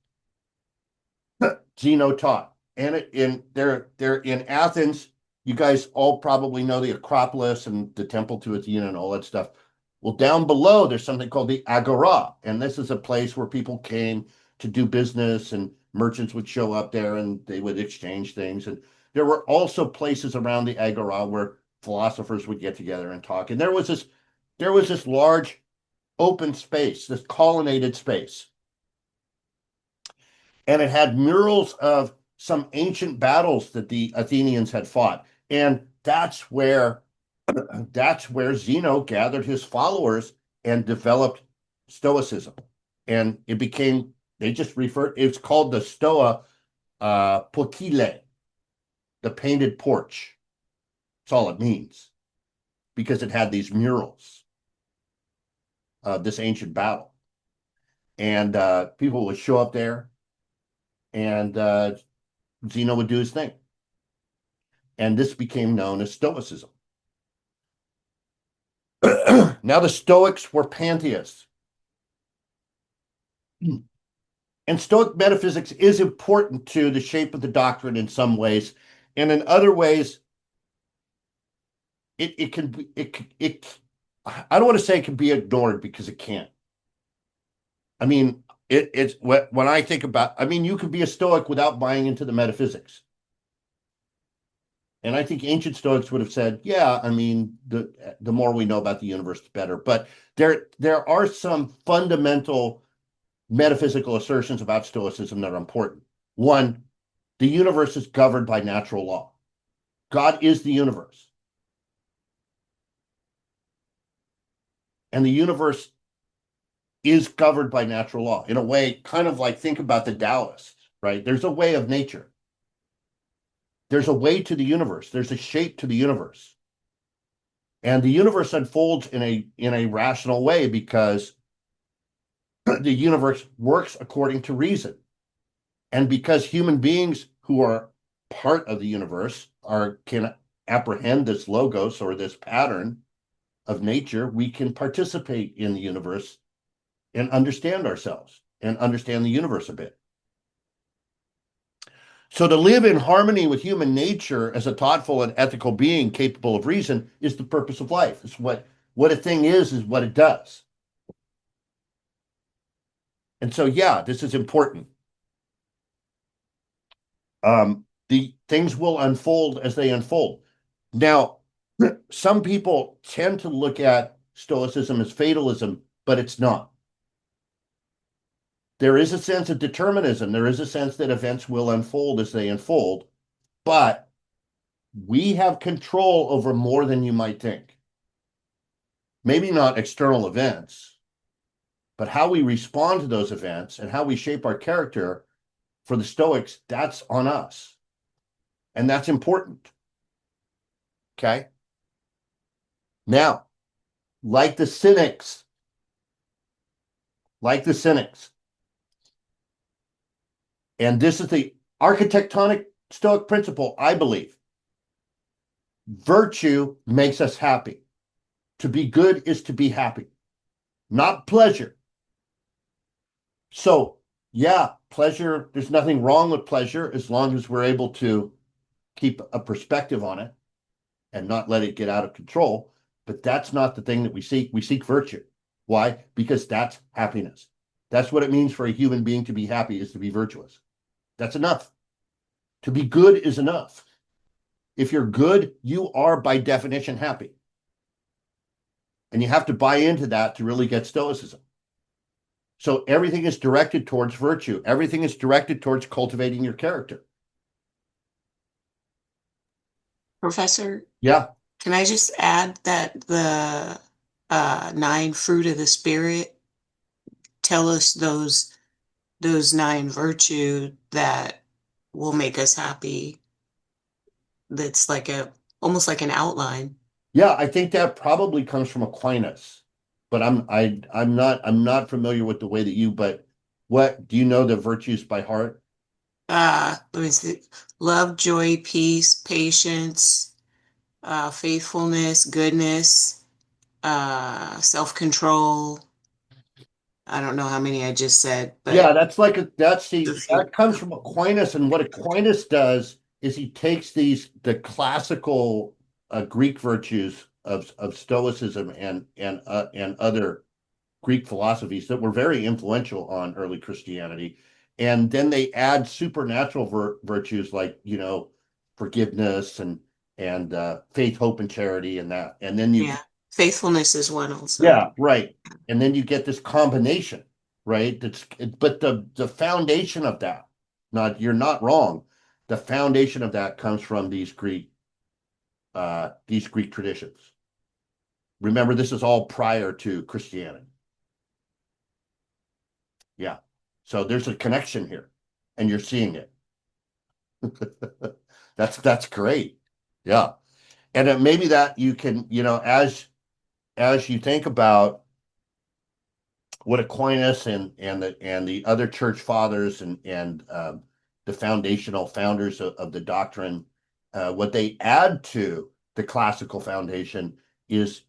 Zeno taught, and they're in Athens. You guys all probably know the Acropolis and the Temple to Athena and all that stuff. Well, down below there's something called the Agora, and this is a place where people came to do business, and merchants would show up there and they would exchange things. And there were also places around the Agora where philosophers would get together and talk. And there was this large open space, this colonnaded space. And it had murals of some ancient battles that the Athenians had fought. And that's where Zeno gathered his followers and developed Stoicism. And it's called the Stoa Potile, the painted porch. That's all it means, because it had these murals of this ancient battle. And people would show up there, and Zeno would do his thing. And this became known as Stoicism. Now, the Stoics were pantheists. And Stoic metaphysics is important to the shape of the doctrine in some ways. And in other ways, I don't want to say it can be ignored, because it can't. I mean, it's when I think about, you could be a Stoic without buying into the metaphysics. And I think ancient Stoics would have said, yeah, the more we know about the universe, the better. But there are some fundamental metaphysical assertions about Stoicism that are important. One, the universe is governed by natural law. God is the universe. And the universe is governed by natural law in a way, kind of like, think about the Taoists, right? There's a way of nature. There's a way to the universe. There's a shape to the universe. And the universe unfolds in a rational way, because the universe works according to reason. And because human beings who are part of the universe can apprehend this logos, or this pattern of nature, we can participate in the universe and understand ourselves and understand the universe a bit. So to live in harmony with human nature as a thoughtful and ethical being capable of reason is the purpose of life. It's what a thing is what it does. And so, yeah, this is important. The things will unfold as they unfold. Now, some people tend to look at Stoicism as fatalism, but it's not. There is a sense of determinism. There is a sense that events will unfold as they unfold, but we have control over more than you might think. Maybe not external events, but how we respond to those events and how we shape our character. For the Stoics, that's on us. And that's important. Okay? Now, like the Cynics, and this is the architectonic Stoic principle, I believe. Virtue makes us happy. To be good is to be happy, not pleasure. So, yeah, pleasure, there's nothing wrong with pleasure as long as we're able to keep a perspective on it and not let it get out of control. But that's not the thing that we seek. We seek virtue. Why? Because that's happiness. That's what it means for a human being to be happy, is to be virtuous. That's enough. To be good is enough. If you're good, you are by definition happy. And you have to buy into that to really get Stoicism. So everything is directed towards virtue. Everything is directed towards cultivating your character. Professor, Yeah. can I just add that the 9 fruit of the Spirit tell us those those 9 virtues that will make us happy. That's like almost like an outline. Yeah, I think that probably comes from Aquinas, but I'm not familiar with the way that but what do you know the virtues by heart? Let me see. Love, joy, peace, patience, faithfulness, goodness, self-control. I don't know how many I just said, Yeah, but that comes from Aquinas, and what Aquinas does is he takes the classical Greek virtues of Stoicism and other Greek philosophies that were very influential on early Christianity, and then they add supernatural virtues like forgiveness and faith, hope, and charity, and then you yeah, faithfulness is one also. yeah, right. And then you get this combination, right? But the foundation of that, you're not wrong. The foundation of that comes from these Greek traditions. Remember, this is all prior to Christianity. Yeah. So there's a connection here, and you're seeing it. That's great. Yeah. And maybe that you can, as you think about what Aquinas and the other church fathers and the foundational founders of the doctrine, what they add to the classical foundation is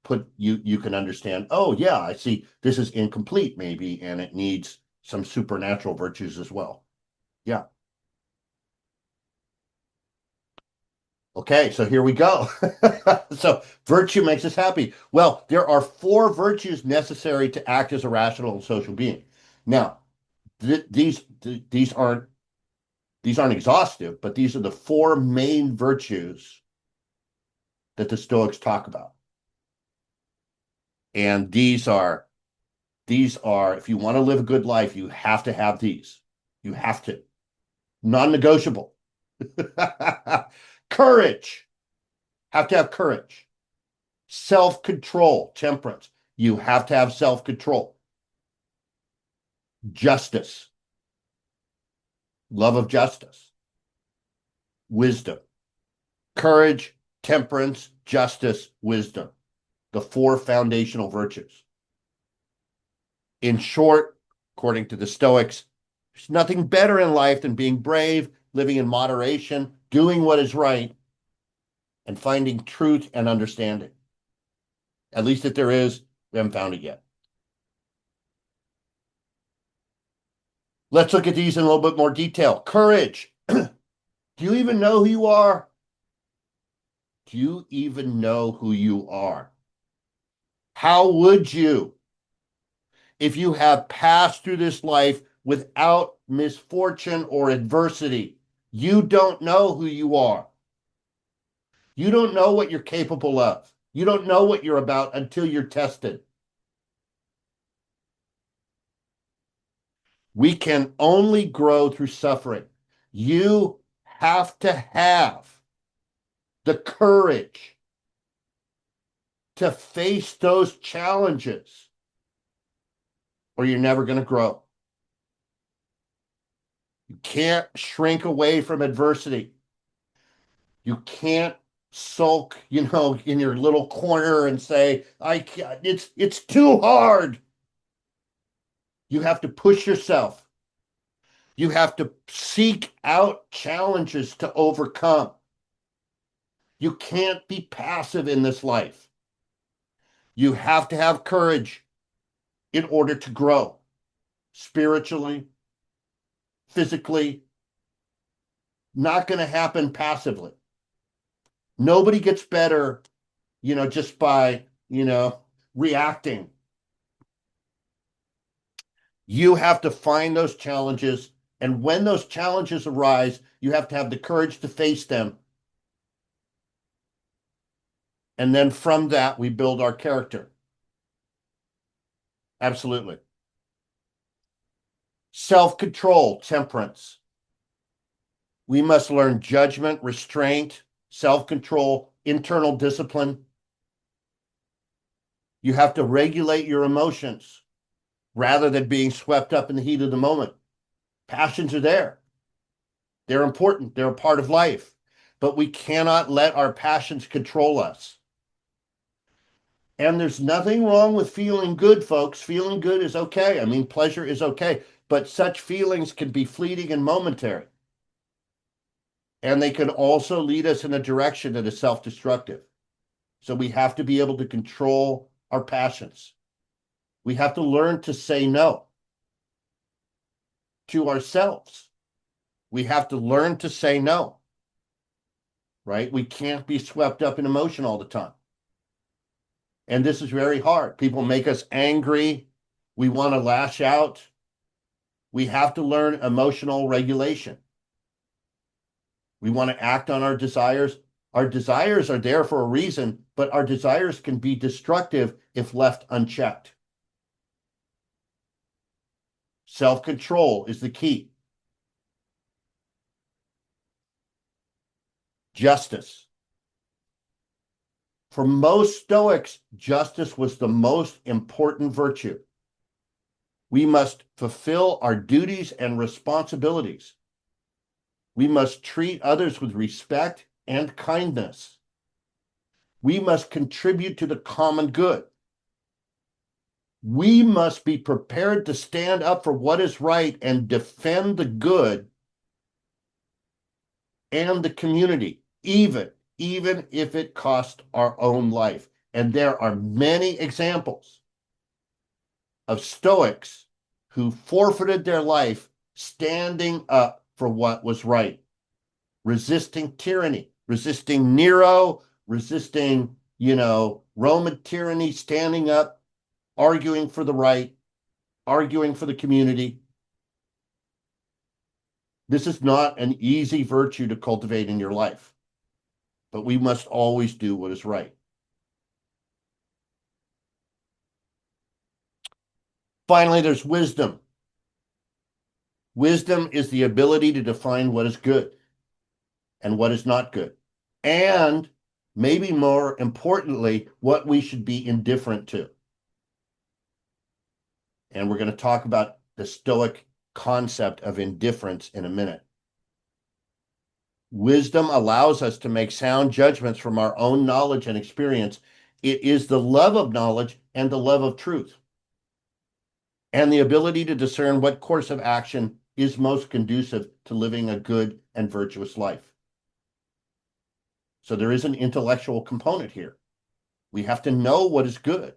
put you can understand. Oh yeah, I see. This is incomplete maybe, and it needs some supernatural virtues as well. Yeah. Okay, so here we go. So virtue makes us happy. Well, there are 4 virtues necessary to act as a rational and social being. Now, these aren't exhaustive, but these are the 4 main virtues that the Stoics talk about. And these are if you want to live a good life, you have to have these. You have to. Non-negotiable. Courage. Have to have courage. Self-control, temperance. You have to have self-control. Justice. Love of justice. Wisdom. Courage, temperance, justice, wisdom. The 4 foundational virtues. In short, according to the Stoics, there's nothing better in life than being brave, living in moderation, doing what is right, and finding truth and understanding. At least if there is, we haven't found it yet. Let's look at these in a little bit more detail. Courage. Do you even know who you are? Do you even know who you are? How would you, if you have passed through this life without misfortune or adversity? You don't know who you are. You don't know what you're capable of. You don't know what you're about until you're tested. We can only grow through suffering. You have to have the courage to face those challenges, or you're never going to grow. You can't shrink away from adversity. You can't sulk, in your little corner and say, I can't, it's too hard. You have to push yourself. You have to seek out challenges to overcome. You can't be passive in this life. You have to have courage in order to grow spiritually, physically. Not going to happen passively. Nobody gets better, just by, reacting. You have to find those challenges. And when those challenges arise, you have to have the courage to face them. And then from that, we build our character. Absolutely. Self-control, temperance. We must learn judgment, restraint, self-control, internal discipline. You have to regulate your emotions. rather than being swept up in the heat of the moment. Passions are there. They're important. They're a part of life. But we cannot let our passions control us. And there's nothing wrong with feeling good, folks. Feeling good is okay. I mean, pleasure is okay. But such feelings can be fleeting and momentary. And they can also lead us in a direction that is self-destructive. So we have to be able to control our passions. We have to learn to say no to ourselves. We have to learn to say no, right? We can't be swept up in emotion all the time. And this is very hard. People make us angry. We want to lash out. We have to learn emotional regulation. We want to act on our desires. Our desires are there for a reason, but our desires can be destructive if left unchecked. Self-control is the key. Justice. For most Stoics, justice was the most important virtue. We must fulfill our duties and responsibilities. We must treat others with respect and kindness. We must contribute to the common good. We must be prepared to stand up for what is right and defend the good and the community, even if it costs our own life. And there are many examples of Stoics who forfeited their life standing up for what was right, resisting tyranny, resisting Nero, resisting, Roman tyranny, standing up, arguing for the right, arguing for the community. This is not an easy virtue to cultivate in your life, but we must always do what is right. Finally, there's wisdom. Wisdom is the ability to define what is good and what is not good. And maybe more importantly, what we should be indifferent to. And we're going to talk about the Stoic concept of indifference in a minute. Wisdom allows us to make sound judgments from our own knowledge and experience. It is the love of knowledge and the love of truth, and the ability to discern what course of action is most conducive to living a good and virtuous life. So there is an intellectual component here. We have to know what is good,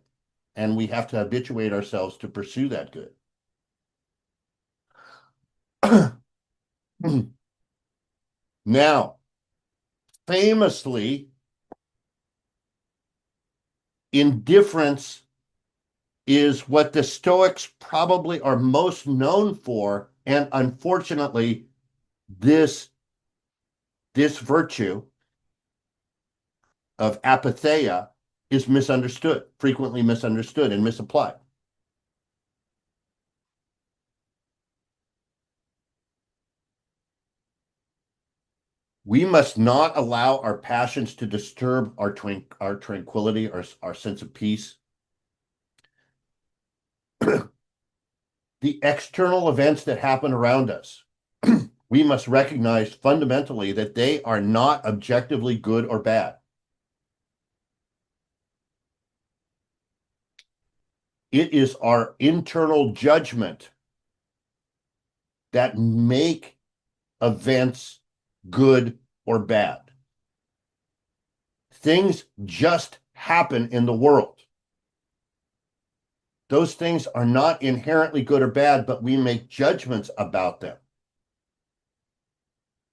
and we have to habituate ourselves to pursue that good. Now, famously, indifference is what the Stoics probably are most known for, and unfortunately, this virtue of apatheia is misunderstood, frequently misunderstood and misapplied. We must not allow our passions to disturb our tranquility, our sense of peace. The external events that happen around us, we must recognize fundamentally that they are not objectively good or bad. It is our internal judgment that make events good or bad. Things just happen in the world. Those things are not inherently good or bad, but we make judgments about them.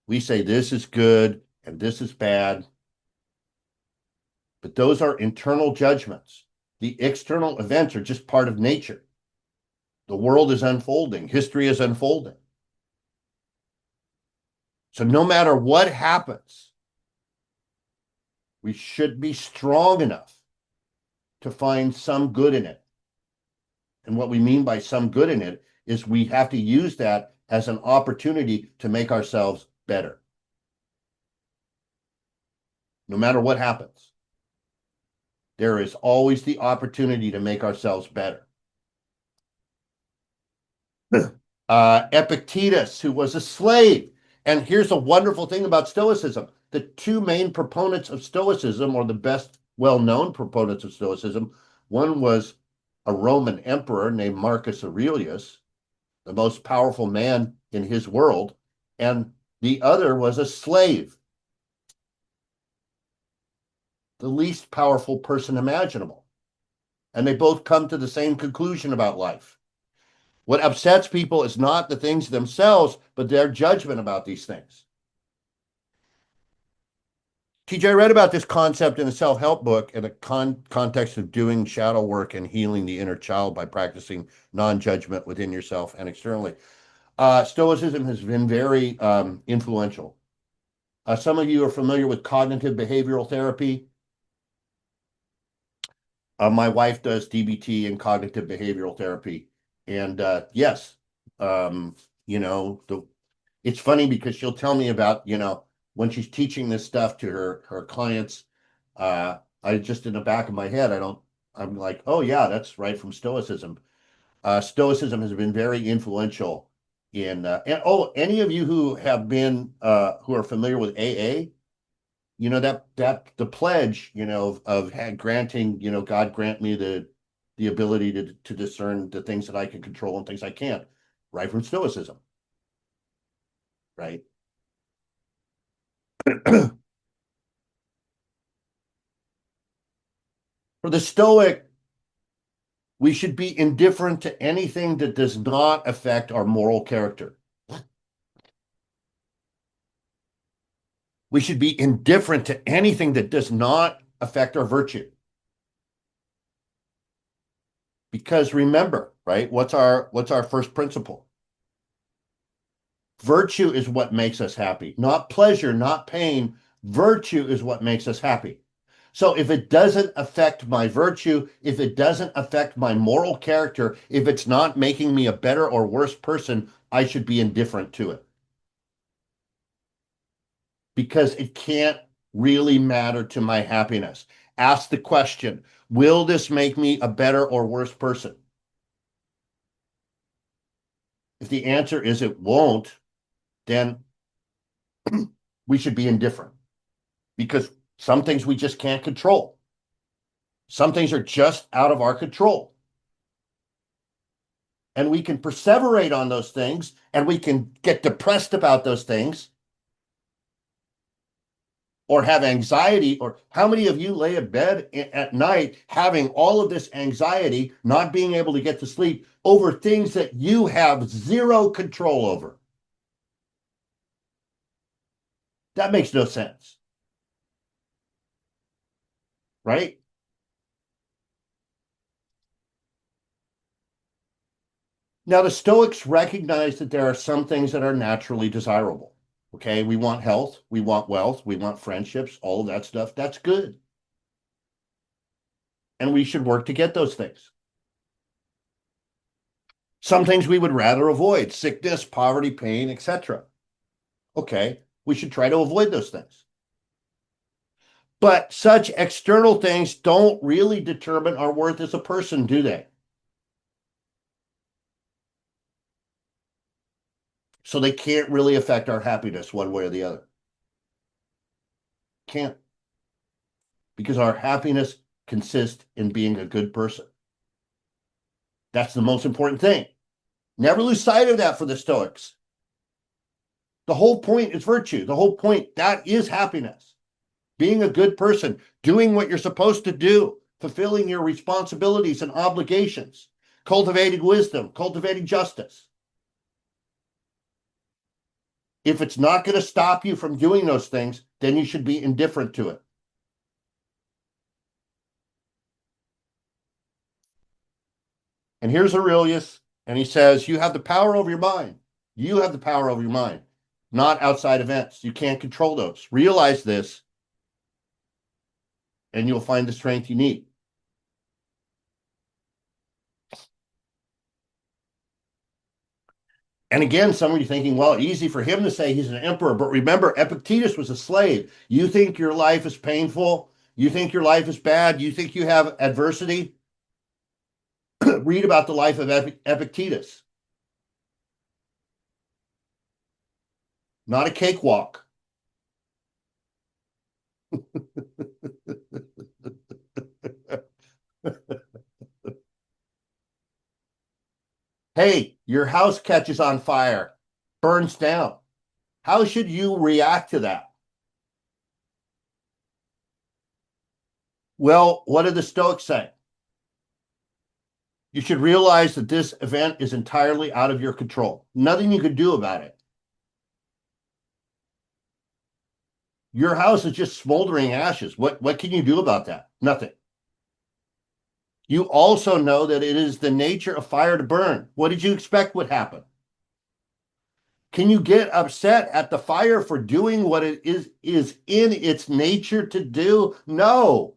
We say this is good and this is bad, but those are internal judgments. The external events are just part of nature. The world is unfolding. History is unfolding. So no matter what happens, we should be strong enough to find some good in it. And what we mean by some good in it is we have to use that as an opportunity to make ourselves better. No matter what happens, there is always the opportunity to make ourselves better. Epictetus, who was a slave. And here's a wonderful thing about Stoicism. The two main proponents of Stoicism, or the best well-known proponents of Stoicism, one was a Roman emperor named Marcus Aurelius, the most powerful man in his world, and the other was a slave, the least powerful person imaginable. And they both come to the same conclusion about life. What upsets people is not the things themselves, but their judgment about these things. TJ, I read about this concept in a self-help book in a context of doing shadow work and healing the inner child by practicing non-judgment within yourself and externally. Stoicism has been very influential. Some of you are familiar with cognitive behavioral therapy. My wife does DBT and cognitive behavioral therapy. And yes, it's funny because she'll tell me about, when she's teaching this stuff to her clients, I just in the back of my head, I'm like, oh yeah, that's right from Stoicism. Stoicism has been very influential in, any of you who have been, who are familiar with AA, that the pledge, of granting, God grant me the ability to discern the things that I can control and things I can't, right from Stoicism, right? For the Stoic, we should be indifferent to anything that does not affect our moral character. We should be indifferent to anything that does not affect our virtue. Because remember, right, what's our first principle? Virtue is what makes us happy, not pleasure, not pain. Virtue is what makes us happy. So if it doesn't affect my virtue, if it doesn't affect my moral character, if it's not making me a better or worse person, I should be indifferent to it. Because it can't really matter to my happiness. Ask the question, will this make me a better or worse person? If the answer is it won't, then we should be indifferent. Because some things we just can't control. Some things are just out of our control. And we can perseverate on those things, and we can get depressed about those things, or have anxiety. Or how many of you lay in bed at night having all of this anxiety, not being able to get to sleep over things that you have zero control over? That makes no sense. Right? Now, the Stoics recognize that there are some things that are naturally desirable. Okay, we want health, we want wealth, we want friendships, all of that stuff. That's good. And we should work to get those things. Some things we would rather avoid: sickness, poverty, pain, etc. Okay, we should try to avoid those things. But such external things don't really determine our worth as a person, do they? So they can't really affect our happiness one way or the other. Can't. Because our happiness consists in being a good person. That's the most important thing. Never lose sight of that for the Stoics. The whole point is virtue. The whole point, that is happiness. Being a good person, doing what you're supposed to do, fulfilling your responsibilities and obligations, cultivating wisdom, cultivating justice. If it's not going to stop you from doing those things, then you should be indifferent to it. And here's Aurelius, and he says, you have the power over your mind. You have the power over your mind, not outside events. You can't control those. Realize this, and you'll find the strength you need. And again, some of you thinking, well, easy for him to say he's an emperor, but remember, Epictetus was a slave. You think your life is painful? You think your life is bad? You think you have adversity? Read about the life of Epictetus. not a cakewalk. Hey, your house catches on fire, burns down. How should you react to that? Well, what did the Stoics say? You should realize that this event is entirely out of your control. Nothing you can do about it. Your house is just smoldering ashes. What can you do about that? Nothing. You also know that it is the nature of fire to burn. What did you expect would happen? Can you get upset at the fire for doing what it is in its nature to do? No.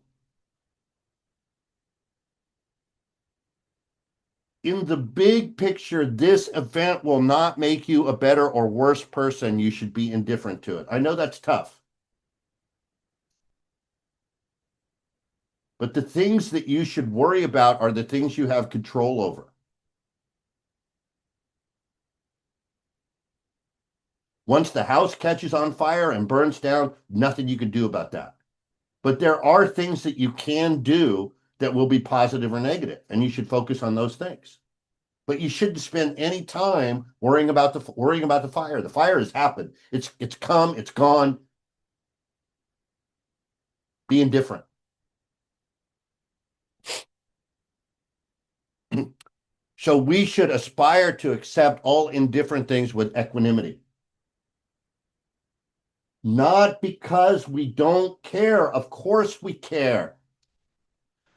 In the big picture, this event will not make you a better or worse person. You should be indifferent to it. I know that's tough. But the things that you should worry about are the things you have control over. Once the house catches on fire and burns down, nothing you can do about that. But there are things that you can do that will be positive or negative, and you should focus on those things. But you shouldn't spend any time worrying about the fire. The fire has happened. It's come, it's gone. Be indifferent. So we should aspire to accept all indifferent things with equanimity. Not because we don't care. Of course we care.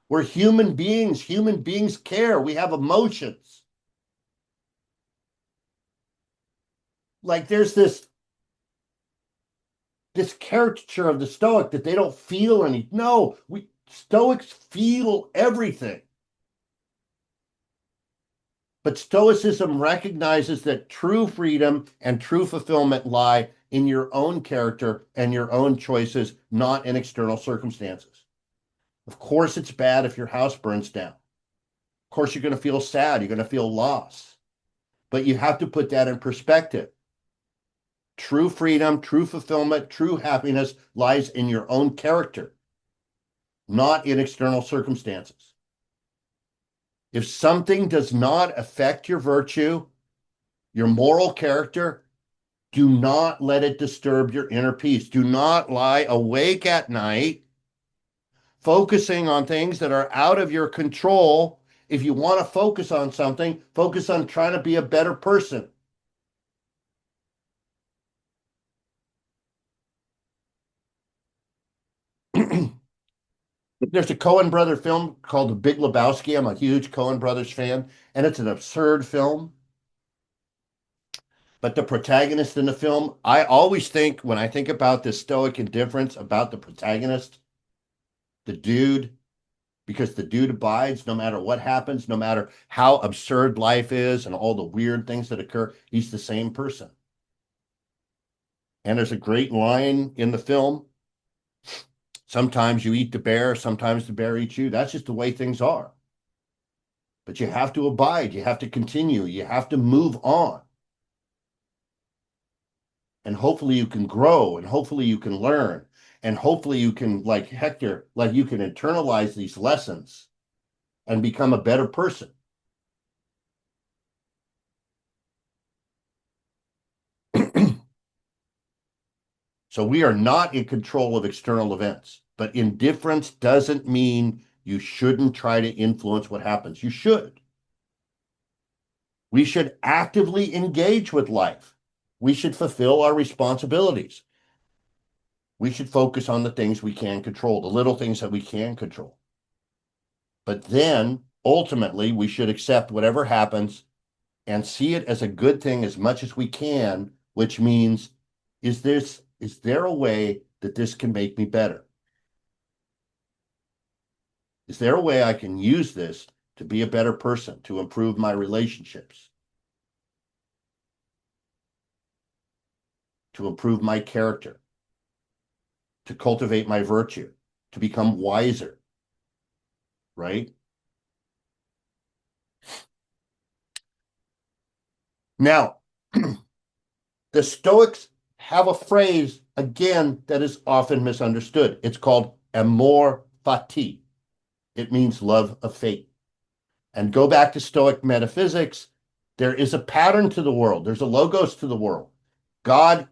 We're human beings. Human beings care. We have emotions. Like there's this caricature of the Stoic that they don't feel any. No, Stoics feel everything. But Stoicism recognizes that true freedom and true fulfillment lie in your own character and your own choices, not in external circumstances. Of course, it's bad if your house burns down. Of course, you're going to feel sad. You're going to feel loss. But you have to put that in perspective. True freedom, true fulfillment, true happiness lies in your own character, not in external circumstances. If something does not affect your virtue, your moral character, do not let it disturb your inner peace. Do not lie awake at night focusing on things that are out of your control. If you want to focus on something, focus on trying to be a better person. There's a Coen brother film called The Big Lebowski. I'm a huge Coen brothers fan, and it's an absurd film. But the protagonist in the film, I always think, when I think about this stoic indifference about the protagonist, the dude, because the dude abides no matter what happens, no matter how absurd life is and all the weird things that occur, he's the same person. And there's a great line in the film. Sometimes you eat the bear, sometimes the bear eats you. That's just the way things are. But you have to abide, you have to continue, you have to move on. And hopefully you can grow, and hopefully you can learn, and hopefully you can, like Hector, like you can internalize these lessons and become a better person. So we are not in control of external events, but indifference doesn't mean you shouldn't try to influence what happens. You should. We should actively engage with life. We should fulfill our responsibilities. We should focus on the things we can control, the little things that we can control. But then, ultimately, we should accept whatever happens and see it as a good thing as much as we can, which means, is there a way that this can make me better? Is there a way I can use this to be a better person, to improve my relationships, to improve my character, to cultivate my virtue, to become wiser, right? Now, the Stoics have a phrase, again, that is often misunderstood. It's called amor fati. It means love of fate. And go back to Stoic metaphysics. There is a pattern to the world. There's a logos to the world. God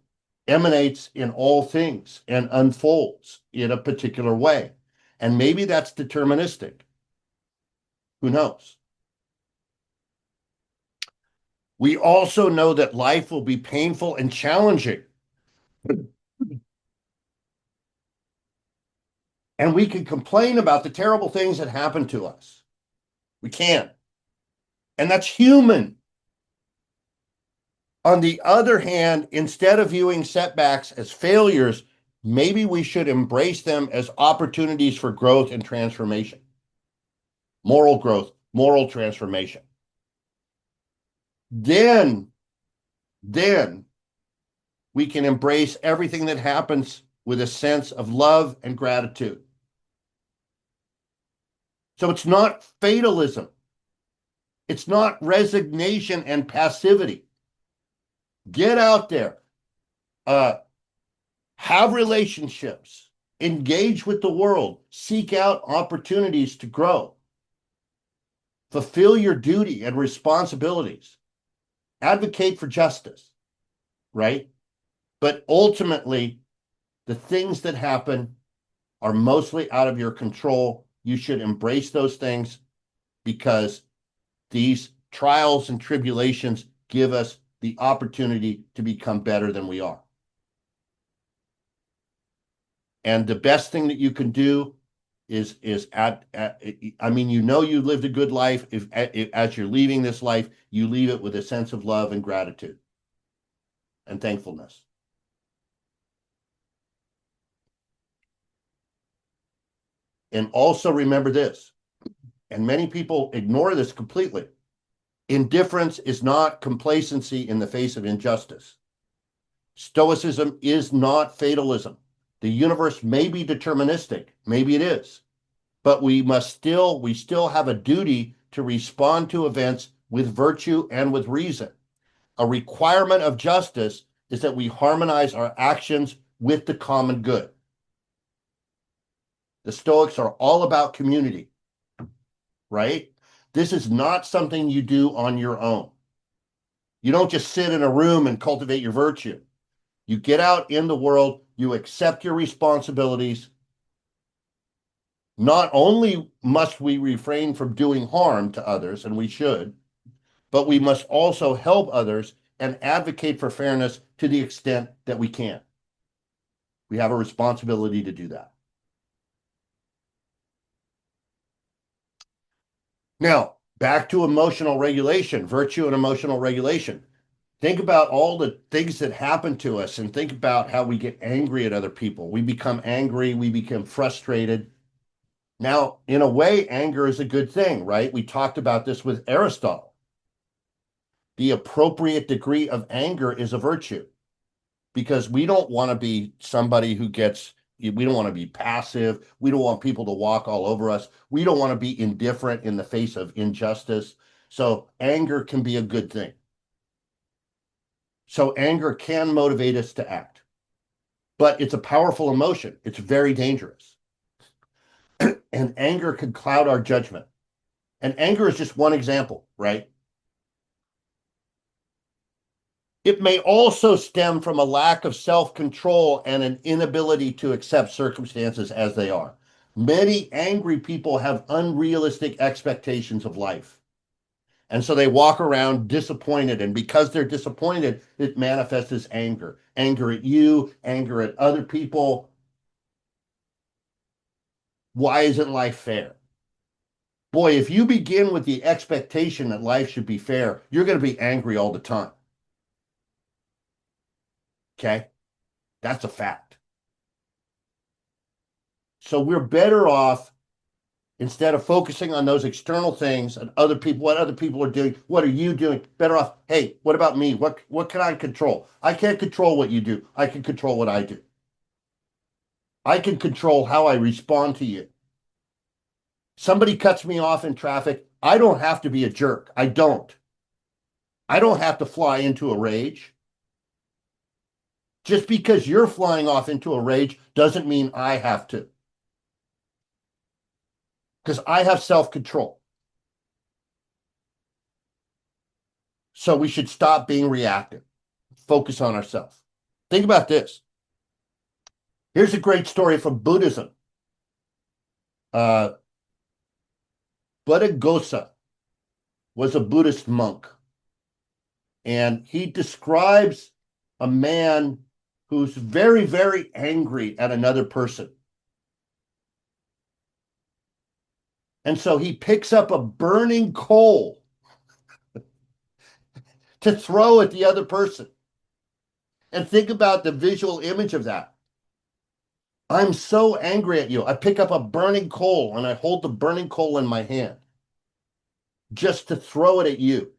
emanates in all things and unfolds in a particular way. And maybe that's deterministic. Who knows? We also know that life will be painful and challenging. And we can complain about the terrible things that happen to us. We can. And that's human. On the other hand, instead of viewing setbacks as failures, maybe we should embrace them as opportunities for growth and transformation. Moral growth, moral transformation. Then we can embrace everything that happens with a sense of love and gratitude. So it's not fatalism. It's not resignation and passivity. Get out there. Have relationships. Engage with the world. Seek out opportunities to grow. Fulfill your duty and responsibilities. Advocate for justice, right? But ultimately, the things that happen are mostly out of your control. You should embrace those things because these trials and tribulations give us the opportunity to become better than we are. And the best thing that you can do is I mean, you know, you lived a good life. If as you're leaving this life, you leave it with a sense of love and gratitude and thankfulness. And also remember this, and many people ignore this completely. Indifference is not complacency in the face of injustice. Stoicism is not fatalism. The universe may be deterministic, maybe it is, but we still have a duty to respond to events with virtue and with reason. A requirement of justice is that we harmonize our actions with the common good. The Stoics are all about community, right? This is not something you do on your own. You don't just sit in a room and cultivate your virtue. You get out in the world, you accept your responsibilities. Not only must we refrain from doing harm to others, and we should, but we must also help others and advocate for fairness to the extent that we can. We have a responsibility to do that. Now, back to emotional regulation, virtue and emotional regulation. Think about all the things that happen to us and think about how we get angry at other people. We become angry, we become frustrated. Now, in a way, anger is a good thing, right? We talked about this with Aristotle. The appropriate degree of anger is a virtue because we don't want to be somebody who gets, we don't want to be passive. We don't want people to walk all over us. We don't want to be indifferent in the face of injustice. So anger can be a good thing. So anger can motivate us to act, but it's a powerful emotion. It's very dangerous. And anger can cloud our judgment. And anger is just one example, right? It may also stem from a lack of self-control and an inability to accept circumstances as they are. Many angry people have unrealistic expectations of life. And so they walk around disappointed. And because they're disappointed, it manifests as anger. Anger at you, anger at other people. Why isn't life fair? Boy, if you begin with the expectation that life should be fair, you're going to be angry all the time. Okay? That's a fact. So we're better off, instead of focusing on those external things and other people, what other people are doing, what are you doing? Better off, hey, what about me? What can I control? I can't control what you do. I can control what I do. I can control how I respond to you. Somebody cuts me off in traffic. I don't have to be a jerk. I don't. I don't have to fly into a rage. Just because you're flying off into a rage doesn't mean I have to. Because I have self-control. So we should stop being reactive. Focus on ourselves. Think about this. Here's a great story from Buddhism. Buddhaghosa was a Buddhist monk. And he describes a man who's very, very angry at another person. And so he picks up a burning coal to throw at the other person. And think about the visual image of that. I'm so angry at you. I pick up a burning coal and I hold the burning coal in my hand just to throw it at you.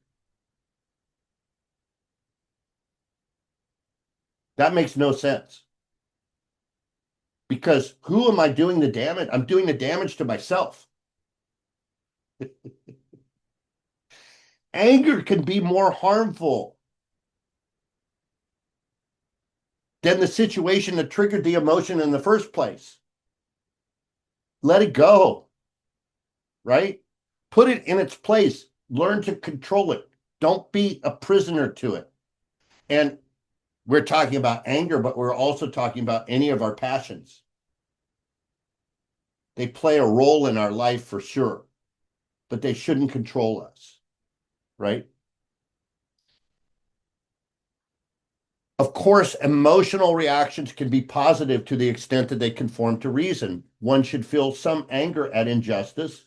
That makes no sense. Because who am I doing the damage? I'm doing the damage to myself. Anger can be more harmful than the situation that triggered the emotion in the first place. Let it go, right? Put it in its place. Learn to control it. Don't be a prisoner to it. And we're talking about anger, but we're also talking about any of our passions. They play a role in our life for sure, but they shouldn't control us, right? Of course, emotional reactions can be positive to the extent that they conform to reason. One should feel some anger at injustice.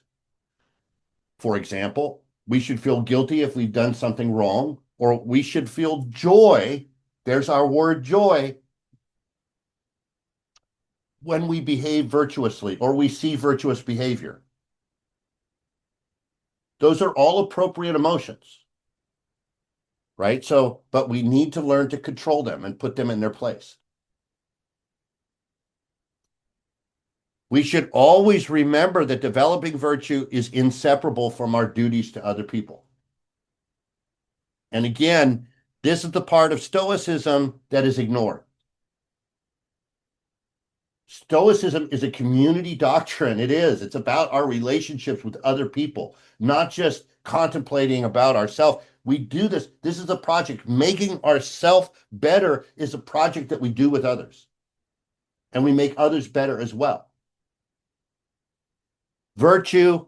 For example, we should feel guilty if we've done something wrong, or we should feel joy. There's our word joy. When we behave virtuously or we see virtuous behavior. Those are all appropriate emotions, right? So, but we need to learn to control them and put them in their place. We should always remember that developing virtue is inseparable from our duties to other people. And again, this is the part of Stoicism that is ignored. Stoicism is a community doctrine. It is. It's about our relationships with other people, not just contemplating about ourselves. We do this. This is a project. Making ourselves better is a project that we do with others. And we make others better as well. Virtue,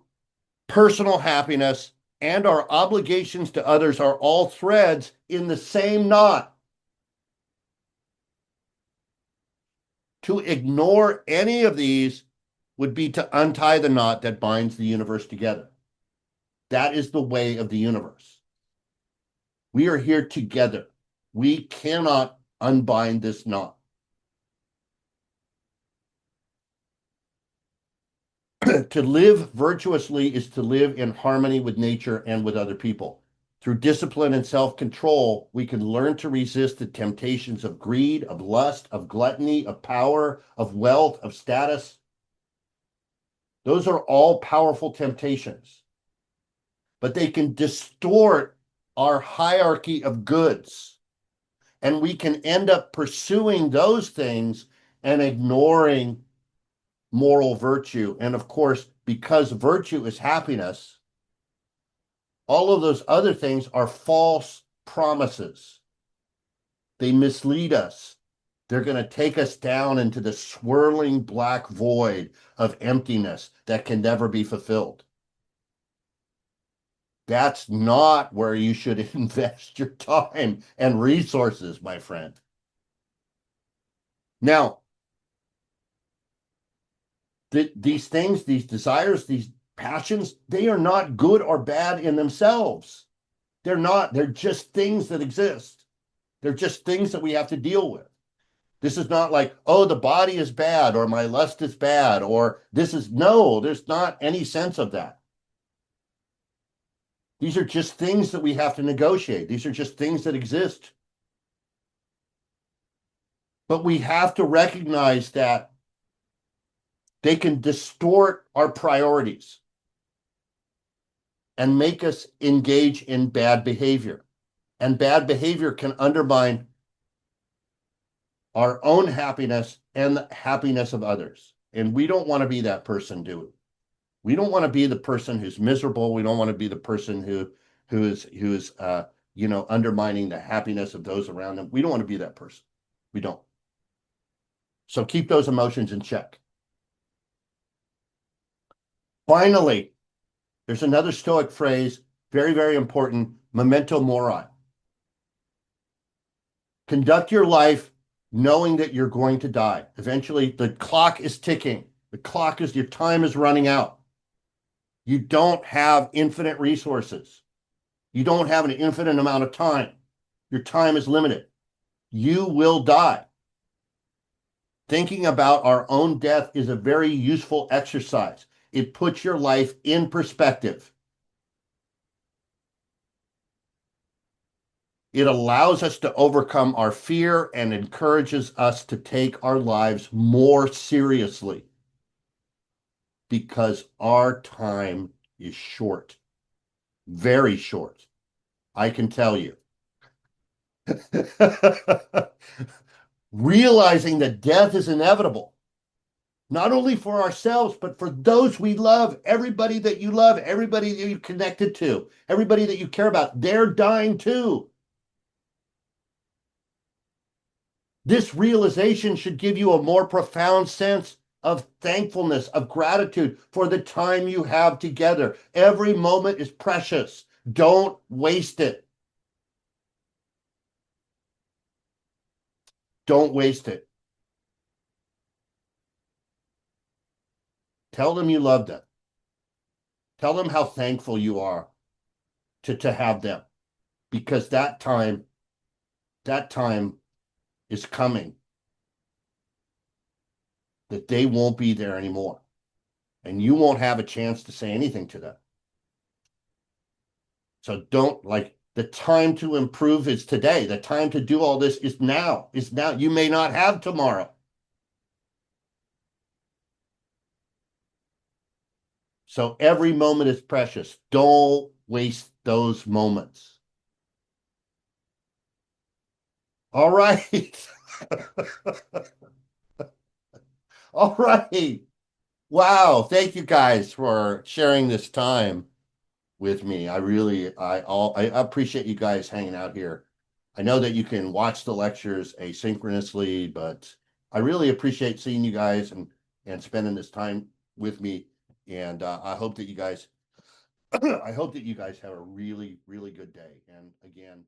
personal happiness, and our obligations to others are all threads in the same knot. To ignore any of these would be to untie the knot that binds the universe together. That is the way of the universe. We are here together. We cannot unbind this knot. To live virtuously is to live in harmony with nature and with other people. Through discipline and self-control, we can learn to resist the temptations of greed, of lust, of gluttony, of power, of wealth, of status. Those are all powerful temptations, but they can distort our hierarchy of goods. And we can end up pursuing those things and ignoring moral virtue. And of course, because virtue is happiness, all of those other things are false promises. They mislead us. They're going to take us down into the swirling black void of emptiness that can never be fulfilled. That's not where you should invest your time and resources, my friend. Now, these things, these desires, these passions, they are not good or bad in themselves. They're not. They're just things that exist. They're just things that we have to deal with. This is not like, oh, the body is bad or my lust is bad or this is, no, there's not any sense of that. These are just things that we have to negotiate. These are just things that exist. But we have to recognize that they can distort our priorities and make us engage in bad behavior. And bad behavior can undermine our own happiness and the happiness of others. And we don't want to be that person, do we? We don't want to be the person who's miserable. We don't want to be the person who is undermining the happiness of those around them. We don't want to be that person. We don't. So keep those emotions in check. Finally, there's another Stoic phrase, very, very important, memento mori. Conduct your life knowing that you're going to die. Eventually, the clock is ticking. Your time is running out. You don't have infinite resources. You don't have an infinite amount of time. Your time is limited. You will die. Thinking about our own death is a very useful exercise. It puts your life in perspective. It allows us to overcome our fear and encourages us to take our lives more seriously because our time is short, very short. I can tell you. Realizing that death is inevitable, not only for ourselves, but for those we love, everybody that you love, everybody that you're connected to, everybody that you care about, they're dying too. This realization should give you a more profound sense of thankfulness, of gratitude for the time you have together. Every moment is precious. Don't waste it. Don't waste it. Tell them you love them. Tell them how thankful you are to have them, because that time is coming that they won't be there anymore, and you won't have a chance to say anything to them. So don't, the time to improve is today. The time to do all this is now. You may not have tomorrow. So every moment is precious. Don't waste those moments. All right. All right. Wow. Thank you guys for sharing this time with me. I appreciate you guys hanging out here. I know that you can watch the lectures asynchronously, but I really appreciate seeing you guys and spending this time with me. And I hope that you guys have a really, really good day. And again,